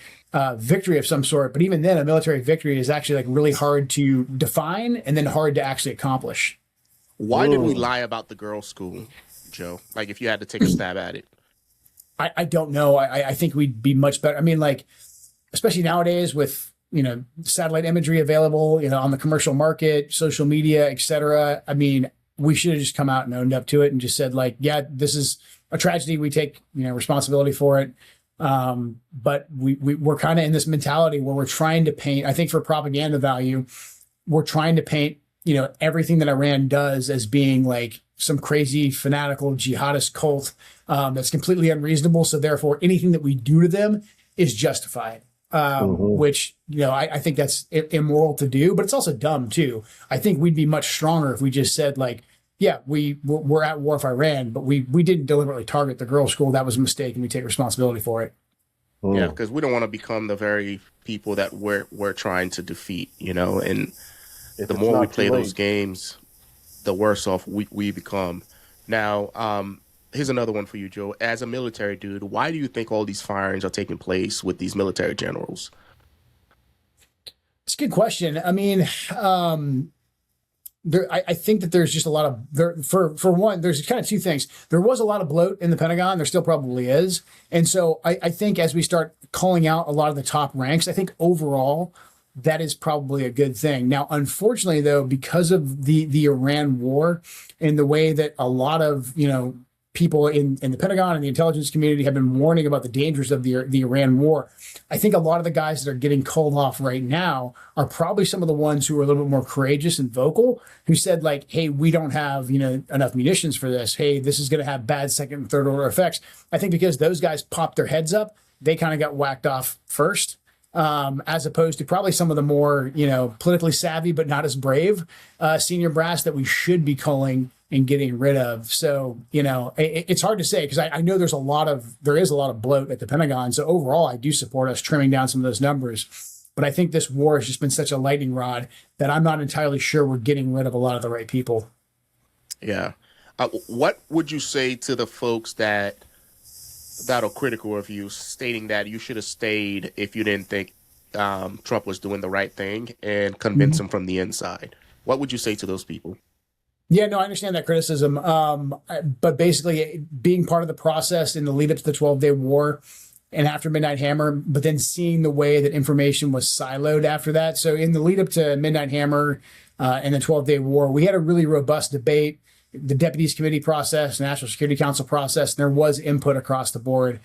victory of some sort. But even then, a military victory is actually really hard to define and then hard to actually accomplish. Why did we lie about the girls' school, Joe? If you had to take a stab at it. I don't know. I think we'd be much better. Especially nowadays with, satellite imagery available, on the commercial market, social media, etc. We should have just come out and owned up to it and just said, yeah, this is a tragedy. We take, responsibility for it. But we're kind of in this mentality where we're trying to paint, I think for propaganda value, we're trying to paint, everything that Iran does as being like some crazy fanatical jihadist cult that's completely unreasonable. So therefore anything that we do to them is justified. Which, I think that's immoral to do, but it's also dumb too. I think we'd be much stronger if we just said like, yeah, we're at war with Iran, but we didn't deliberately target the girls' school. That was a mistake, and we take responsibility for it. Yeah, because we don't want to become the very people that we're trying to defeat, and the more we play those games, the worse off we become. Now, here's another one for you, Joe. As a military dude, why do you think all these firings are taking place with these military generals? It's a good question. I mean, I think that there's just a lot of for one, there's kind of two things. There was a lot of bloat in the Pentagon. There still probably is. And so I think as we start calling out a lot of the top ranks, I think overall that is probably a good thing. Now, unfortunately, though, because of the Iran war and the way that a lot of, people in the Pentagon and the intelligence community have been warning about the dangers of the Iran war, I think a lot of the guys that are getting called off right now are probably some of the ones who are a little bit more courageous and vocal, who said like, hey, we don't have, enough munitions for this. Hey, this is going to have bad second and third order effects. I think because those guys popped their heads up, they kind of got whacked off first. As opposed to probably some of the more, politically savvy, but not as brave, senior brass that we should be calling and getting rid of. So, it's hard to say because I know there is a lot of bloat at the Pentagon. So overall, I do support us trimming down some of those numbers. But I think this war has just been such a lightning rod that I'm not entirely sure we're getting rid of a lot of the right people. Yeah. What would you say to the folks that are critical of you, stating that you should have stayed if you didn't think Trump was doing the right thing and convince him from the inside? What would you say to those people? Yeah, no, I understand that criticism. But basically being part of the process in the lead up to the 12-day war and after Midnight Hammer, but then seeing the way that information was siloed after that. So in the lead up to Midnight Hammer and the 12-day war, we had a really robust debate, the Deputies Committee process, National Security Council process, and there was input across the board.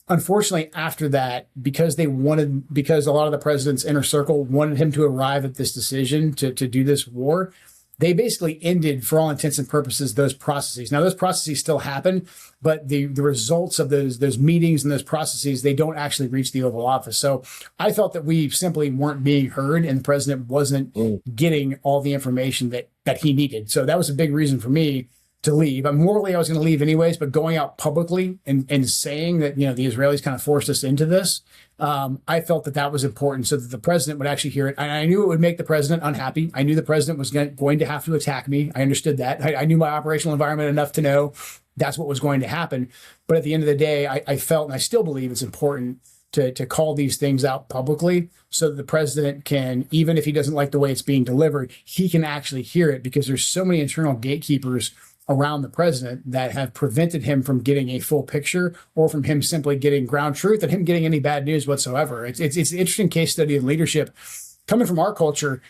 Unfortunately, after that, because a lot of the president's inner circle wanted him to arrive at this decision to do this war, they basically ended, for all intents and purposes, those processes. Now, those processes still happen, but the results of those meetings and those processes, they don't actually reach the Oval Office. So I felt that we simply weren't being heard and the president wasn't getting all the information that he needed. So that was a big reason for me to leave. Morally, I was going to leave anyways, but going out publicly and saying that, the Israelis kind of forced us into this, I felt that was important so that the president would actually hear it. And I knew it would make the president unhappy. I knew the president was going to have to attack me. I understood that. I knew my operational environment enough to know that's what was going to happen. But at the end of the day, I felt, and I still believe it's important to call these things out publicly so that the president can, even if he doesn't like the way it's being delivered, he can actually hear it, because there's so many internal gatekeepers around the president that have prevented him from getting a full picture or from him simply getting ground truth and him getting any bad news whatsoever. It's an interesting case study in leadership. Coming from our culture,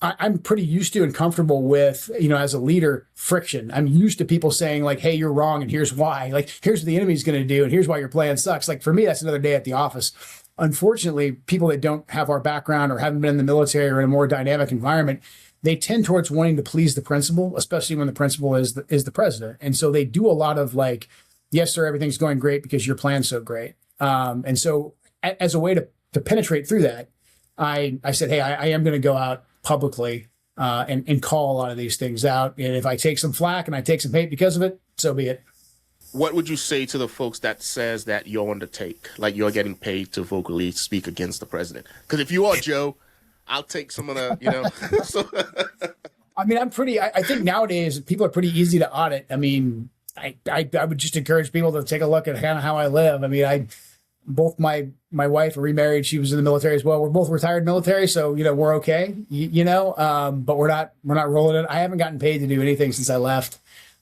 I'm pretty used to and comfortable with, as a leader, friction. I'm used to people saying like, hey, you're wrong and here's why. Like, here's what the enemy's going to do and here's why your plan sucks. Like, for me, that's another day at the office. Unfortunately, people that don't have our background or haven't been in the military or in a more dynamic environment, they tend towards wanting to please the principal, especially when the principal is the president. And so they do a lot of like, yes, sir, everything's going great because your plan's so great. And so as a way to penetrate through that, I said, hey, I am going to go out publicly and call a lot of these things out. And if I take some flack and I take some hate because of it, so be it. What would you say to the folks that says that you're on the take, like you're getting paid to vocally speak against the president? Because if you are, Joe, I'll take some of the, So. I mean, I think nowadays people are pretty easy to audit. I mean, I would just encourage people to take a look at kind of how I live. I mean, both my wife are remarried. She was in the military as well. We're both retired military. So, we're okay, but we're not rolling it. I haven't gotten paid to do anything since I left.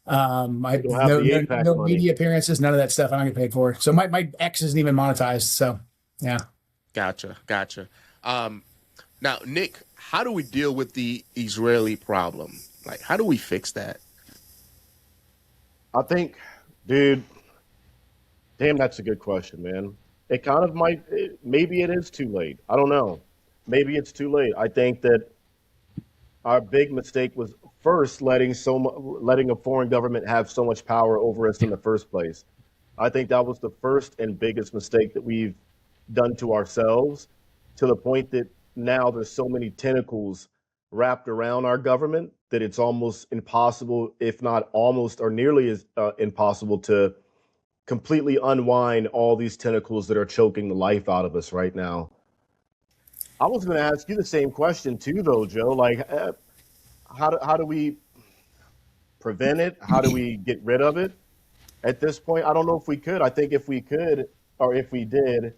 No media appearances, none of that stuff I don't get paid for. So my X isn't even monetized. So, yeah. Gotcha. Now, Nick, how do we deal with the Israeli problem? Like, how do we fix that? I think, dude, damn, that's a good question, man. it kind of might, maybe it is too late. I don't know. Maybe it's too late. I think that our big mistake was first letting a foreign government have so much power over us in the first place. I think that was the first and biggest mistake that we've done to ourselves, to the point that now there's so many tentacles wrapped around our government that it's almost impossible, if not almost or nearly as impossible, to completely unwind all these tentacles that are choking the life out of us right now. I was going to ask you the same question too, though, Joe. Like, how do we prevent it? How do we get rid of it? At this point, I don't know if we could. I think if we could, or if we did,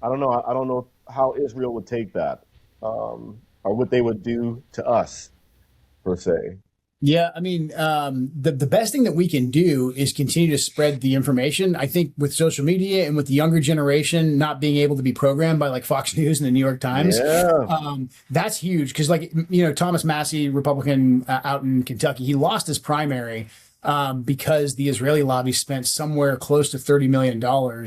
I don't know. I don't know how Israel would take that, or what they would do to us, per se. Yeah, I mean, the best thing that we can do is continue to spread the information. I think with social media and with the younger generation not being able to be programmed by like Fox News and the New York Times, that's huge. Because like, Thomas Massie, Republican out in Kentucky, he lost his primary because the Israeli lobby spent somewhere close to $30 million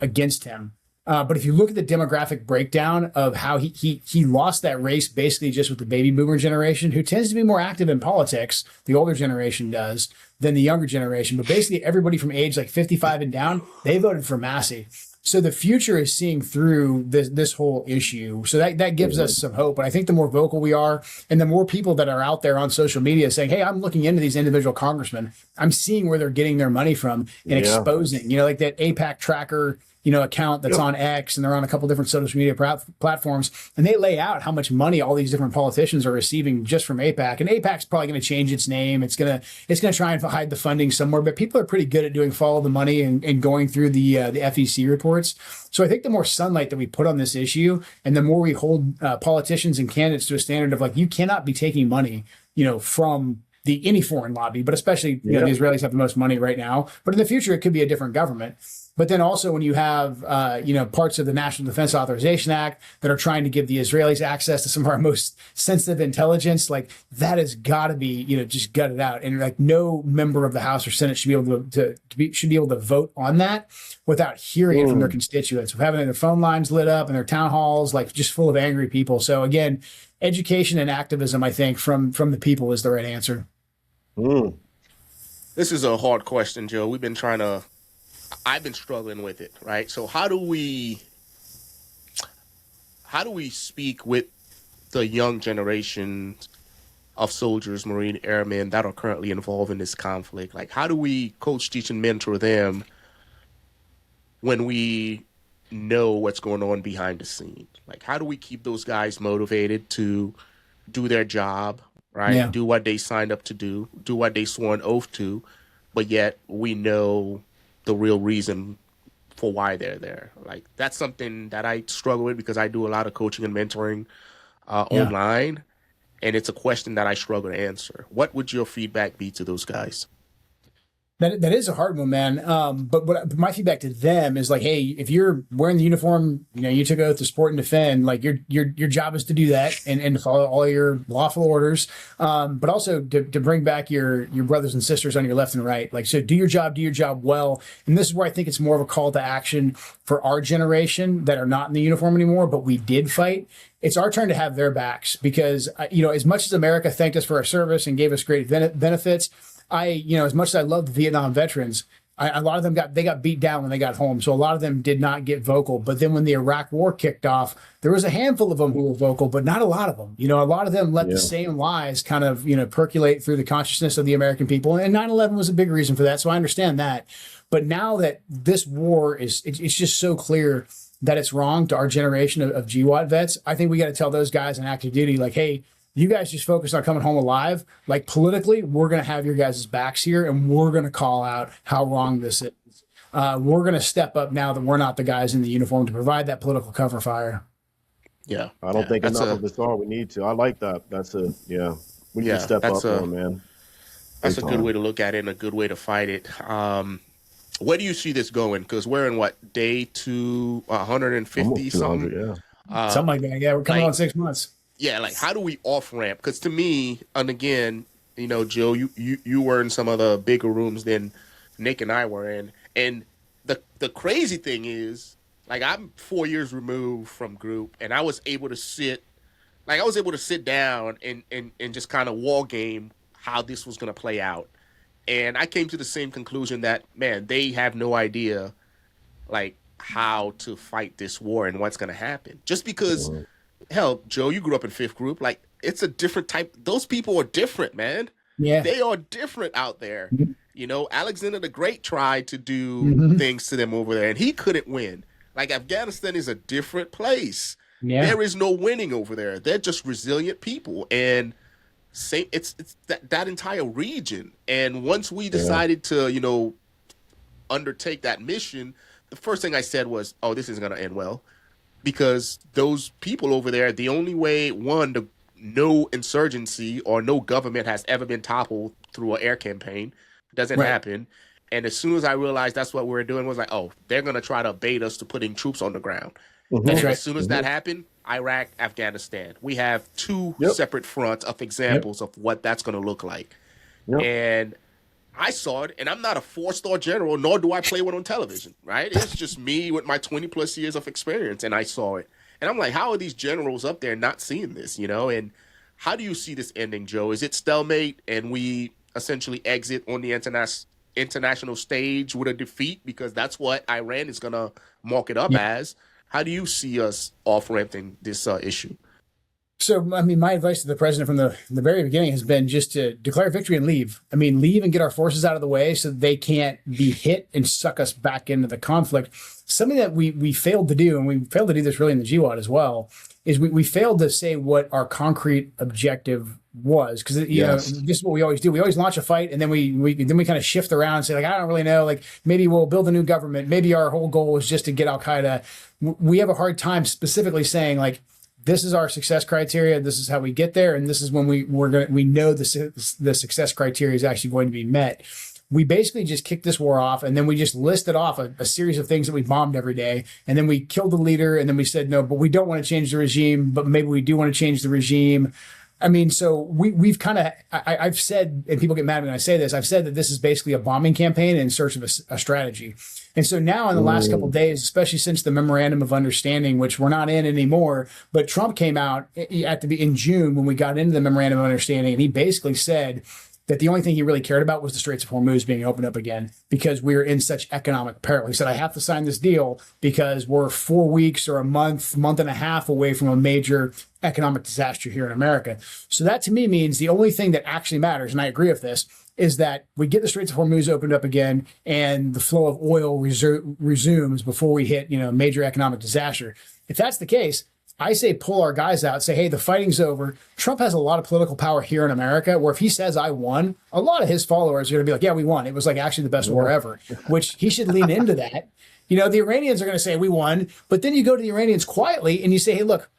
against him. But if you look at the demographic breakdown of how he lost that race basically just with the baby boomer generation, who tends to be more active in politics, the older generation does, than the younger generation. But basically everybody from age like 55 and down, they voted for Massie. So the future is seeing through this whole issue. So that gives us some hope. And I think the more vocal we are and the more people that are out there on social media saying, hey, I'm looking into these individual congressmen, I'm seeing where they're getting their money from and exposing, like that AIPAC tracker account that's on X, and they're on a couple different social media platforms, and they lay out how much money all these different politicians are receiving just from AIPAC. And AIPAC's probably going to change its name. It's going to try and hide the funding somewhere, but people are pretty good at doing follow the money and going through the FEC reports. So I think the more sunlight that we put on this issue, and the more we hold politicians and candidates to a standard of like, you cannot be taking money, from any foreign lobby, but especially the Israelis have the most money right now. But in the future, it could be a different government. But then also when you have, parts of the National Defense Authorization Act that are trying to give the Israelis access to some of our most sensitive intelligence, like that has got to be, just gutted out. And like no member of the House or Senate should be able to vote on that without hearing it from their constituents, of having their phone lines lit up and their town halls, like just full of angry people. So again, education and activism, I think, from the people is the right answer. This is a hard question, Joe. I've been struggling with it, right? So how do we speak with the young generation of soldiers, Marine airmen that are currently involved in this conflict? Like, how do we coach, teach, and mentor them when we know what's going on behind the scenes? Like, how do we keep those guys motivated to do their job, right? Yeah. Do what they signed up to do what they swore an oath to, but yet we know the real reason for why they're there. Like, that's something that I struggle with because I do a lot of coaching and mentoring online, and it's a question that I struggle to answer. What would your feedback be to those guys? That is a hard one, man. But my feedback to them is like, hey, if you're wearing the uniform, you took oath to support and defend, like your job is to do that and follow all your lawful orders. But also to bring back your brothers and sisters on your left and right. Like, so do your job well. And this is where I think it's more of a call to action for our generation that are not in the uniform anymore, but we did fight. It's our turn to have their backs because, as much as America thanked us for our service and gave us great benefits, as much as I love the Vietnam veterans, a lot of them got beat down when they got home. So a lot of them did not get vocal. But then when the Iraq war kicked off, there was a handful of them who were vocal, but not a lot of them. A lot of them let the same lies kind of, percolate through the consciousness of the American people. And 9/11 was a big reason for that. So I understand that. But now that this war it's just so clear that it's wrong to our generation of GWOT vets, I think we got to tell those guys on active duty, like, hey, you guys just focus on coming home alive. Like, politically, we're going to have your guys' backs here, and we're going to call out how wrong this is. We're going to step up now that we're not the guys in the uniform to provide that political cover fire. Yeah. I don't think enough of us are. We need to. I like that. We need to step up more, man. That's a good way to look at it and a good way to fight it. Where do you see this going? Because we're in day 150 something? Something like that. Yeah, we're coming on 6 months. Yeah, like, how do we off-ramp? Because to me, and again, Joe, you were in some of the bigger rooms than Nick and I were in. And the crazy thing is, Like I'm 4 years removed from group, and I was able to sit down and just kind of war game how this was going to play out. And I came to the same conclusion that, man, they have no idea like how to fight this war and what's going to happen. Just because, hell, Joe, you grew up in fifth group. Like, it's a different type. Those people are different, man. Yeah. They are different out there. You know, Alexander the Great tried to do things to them over there, and he couldn't win. Like, Afghanistan is a different place. Yeah. There is no winning over there. They're just resilient people. And it's that entire region. And once we decided to, you know, undertake that mission, the first thing I said was, oh, this isn't going to end well. Because those people over there, the only way, no insurgency or no government has ever been toppled through an air campaign. Doesn't happen. And as soon as I realized that's what we were doing, was like, oh, they're going to try to bait us to putting troops on the ground. And as soon as that happened, Iraq, Afghanistan, we have two separate fronts of examples of what that's going to look like. And I saw it, and I'm not a 4-star general, nor do I play one on television, right? It's just me with my 20 plus years of experience, and I saw it. And I'm like, how are these generals up there not seeing this, you know? And how do you see this ending, Joe? Is it stalemate and we essentially exit on the international stage with a defeat? Because that's what Iran is going to mark it up as. How do you see us off-ramping this issue? So, I mean, my advice to the president from the very beginning has been just to declare victory and leave. I mean, leave and get our forces out of the way so they can't be hit and suck us back into the conflict. Something that we failed to do, and we failed to do this really in the GWOT as well, is we failed to say what our concrete objective was. Because, you know, this is what we always do. We always launch a fight, and then we kind of shift around and say, like, I don't really know, like, maybe we'll build a new government. Maybe our whole goal is just to get Al-Qaeda. We have a hard time specifically saying, like, this is our success criteria. This is how we get there, and this is when we know the success criteria is actually going to be met. We basically just kicked this war off, and then we just listed off a series of things that we bombed every day, and then we killed the leader, and then we said no, but we don't want to change the regime, but maybe we do want to change the regime. I mean, so we've kind of, I've said, and people get mad when I say this, I've said that this is basically a bombing campaign in search of a strategy. And so now in the last couple of days, especially since the memorandum of understanding, which we're not in anymore, but Trump came out in June when we got into the memorandum of understanding, and he basically said that the only thing he really cared about was the Straits of Hormuz being opened up again because we're in such economic peril. He said, I have to sign this deal because we're 4 weeks or a month and a half away from a major economic disaster here in America. So that to me means the only thing that actually matters, and I agree with this, is that we get the Straits of Hormuz opened up again and the flow of oil resumes before we hit, major economic disaster. If that's the case, I say pull our guys out, say, hey, the fighting's over. Trump has a lot of political power here in America where if he says I won, a lot of his followers are going to be like, yeah, we won. It was like actually the best war ever, which he should lean into that. The Iranians are going to say we won, but then you go to the Iranians quietly and you say, hey, look,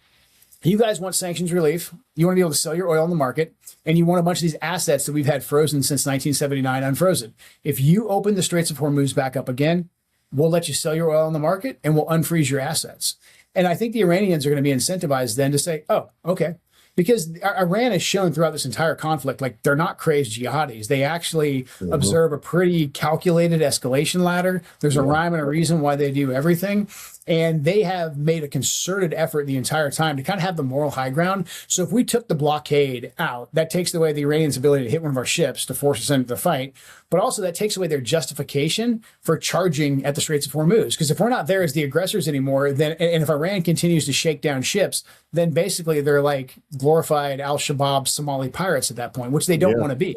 you guys want sanctions relief. You want to be able to sell your oil in the market, and you want a bunch of these assets that we've had frozen since 1979 unfrozen. If you open the Straits of Hormuz back up again, we'll let you sell your oil in the market and we'll unfreeze your assets. And I think the Iranians are going to be incentivized then to say, oh, okay. Because Iran has shown throughout this entire conflict, like they're not crazed jihadis. They actually observe a pretty calculated escalation ladder. There's a rhyme and a reason why they do everything. And they have made a concerted effort the entire time to kind of have the moral high ground. So if we took the blockade out, that takes away the Iranians' ability to hit one of our ships to force us into the fight. But also that takes away their justification for charging at the Straits of Hormuz. Because if we're not there as the aggressors anymore, then, and if Iran continues to shake down ships, then basically they're like glorified al-Shabaab Somali pirates at that point, which they don't want to be.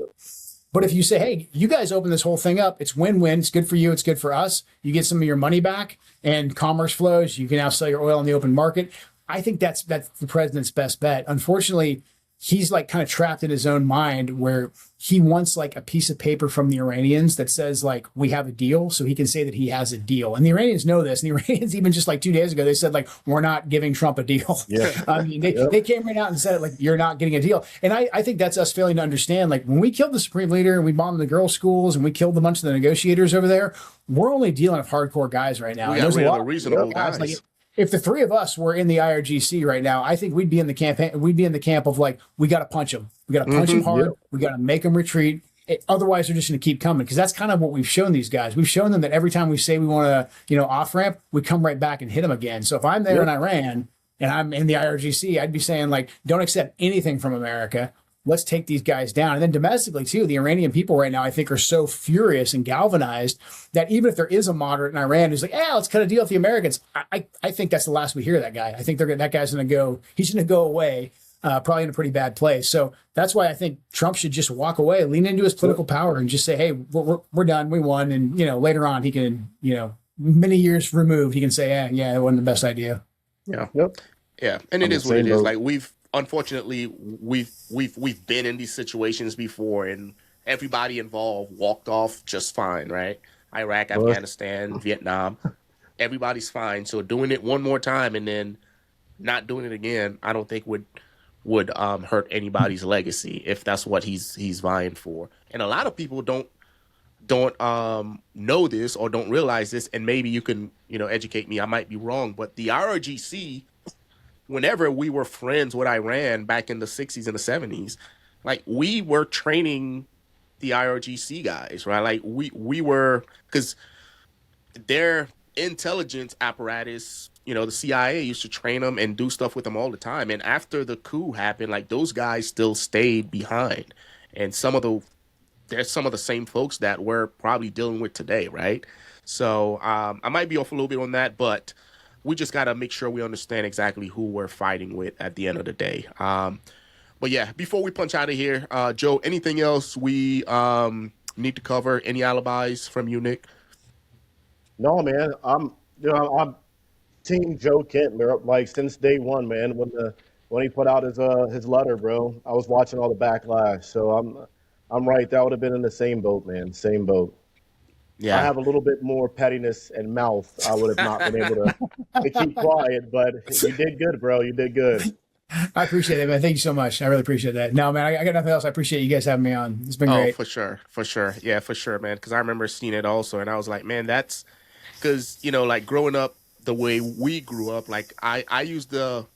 But if you say, hey, you guys open this whole thing up, it's win-win. It's good for you. It's good for us. You get some of your money back and commerce flows. You can now sell your oil in the open market. I think that's the president's best bet. Unfortunately, he's like kind of trapped in his own mind where he wants like a piece of paper from the Iranians that says like, we have a deal, so he can say that he has a deal. And the Iranians know this. And the Iranians, even just like 2 days ago, they said like, we're not giving Trump a deal. I mean, they came right out and said like, you're not getting a deal. And I think that's us failing to understand, like when we killed the Supreme Leader and we bombed the girls' schools and we killed a bunch of the negotiators over there, we're only dealing with hardcore guys right now. We got rid of the reasonable guys. Like, if the three of us were in the IRGC right now, I think we'd be in the campaign. We'd be in the camp of like, we got to punch them. We got to punch them hard. We got to make them retreat. Otherwise, they're just going to keep coming, because that's kind of what we've shown these guys. We've shown them that every time we say we want to, off ramp, we come right back and hit them again. So if I'm there in Iran and I'm in the IRGC, I'd be saying, like, don't accept anything from America. Let's take these guys down. And then domestically, too, the Iranian people right now, I think, are so furious and galvanized that even if there is a moderate in Iran who's like, let's cut a deal with the Americans, I think that's the last we hear of that guy. I think that guy's going to go, he's going to go away. Probably in a pretty bad place. So that's why I think Trump should just walk away, lean into his political power, and just say, hey, we're done. We won. And, later on he can, many years removed, he can say, yeah, it wasn't the best idea. Yeah. Yep. Yeah. And it is what it is. Like, unfortunately, we've been in these situations before, and everybody involved walked off just fine, right? Iraq, Afghanistan, Vietnam, everybody's fine. So doing it one more time and then not doing it again, I don't think would hurt anybody's legacy, if that's what he's vying for. And a lot of people don't know this or don't realize this, and maybe you can educate me. I might be wrong, but the IRGC, whenever we were friends with Iran back in the 60s and the 70s, like, we were training the IRGC guys, right? Like, we were, because their intelligence apparatus, the CIA used to train them and do stuff with them all the time. And after the coup happened, like, those guys still stayed behind. And there's some of the same folks that we're probably dealing with today, right? So I might be off a little bit on that, but we just got to make sure we understand exactly who we're fighting with at the end of the day. But yeah, before we punch out of here, Joe, anything else we need to cover? Any alibis from you, Nick? No, man. I'm Team Joe Kent, like, since day one, man. When he put out his letter, bro, I was watching all the backlash. So I'm right. That would have been in the same boat, man. Same boat. Yeah. I have a little bit more pettiness and mouth. I would have not been able to keep quiet, but you did good, bro. You did good. I appreciate it, man. Thank you so much. I really appreciate that. No, man, I got nothing else. I appreciate you guys having me on. It's been great. For sure. Yeah, for sure, man. Because I remember seeing it also, and I was like, man, that's because, like, growing up the way we grew up, like, I use the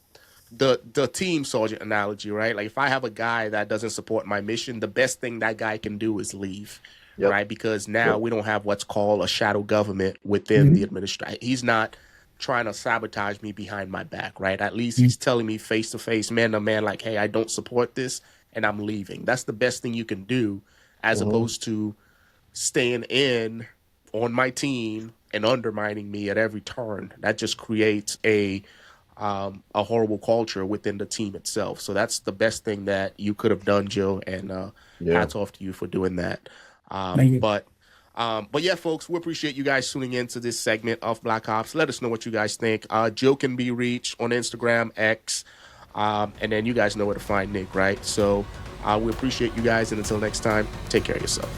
team sergeant analogy, right? Like, if I have a guy that doesn't support my mission, the best thing that guy can do is leave, right? Because now we don't have what's called a shadow government within the administration. He's not trying to sabotage me behind my back, right? At least he's telling me face to face, man to man, like, hey, I don't support this and I'm leaving. That's the best thing you can do, as opposed to staying in on my team and undermining me at every turn. That just creates a horrible culture within the team itself. So that's the best thing that you could have done, Joe, and hats off to you for doing that. Thank you. But yeah, folks, we appreciate you guys tuning in to this segment of Black Ops. Let us know what you guys think. Joe can be reached on Instagram, X, and then you guys know where to find Nick, right? So we appreciate you guys, and until next time, take care of yourself.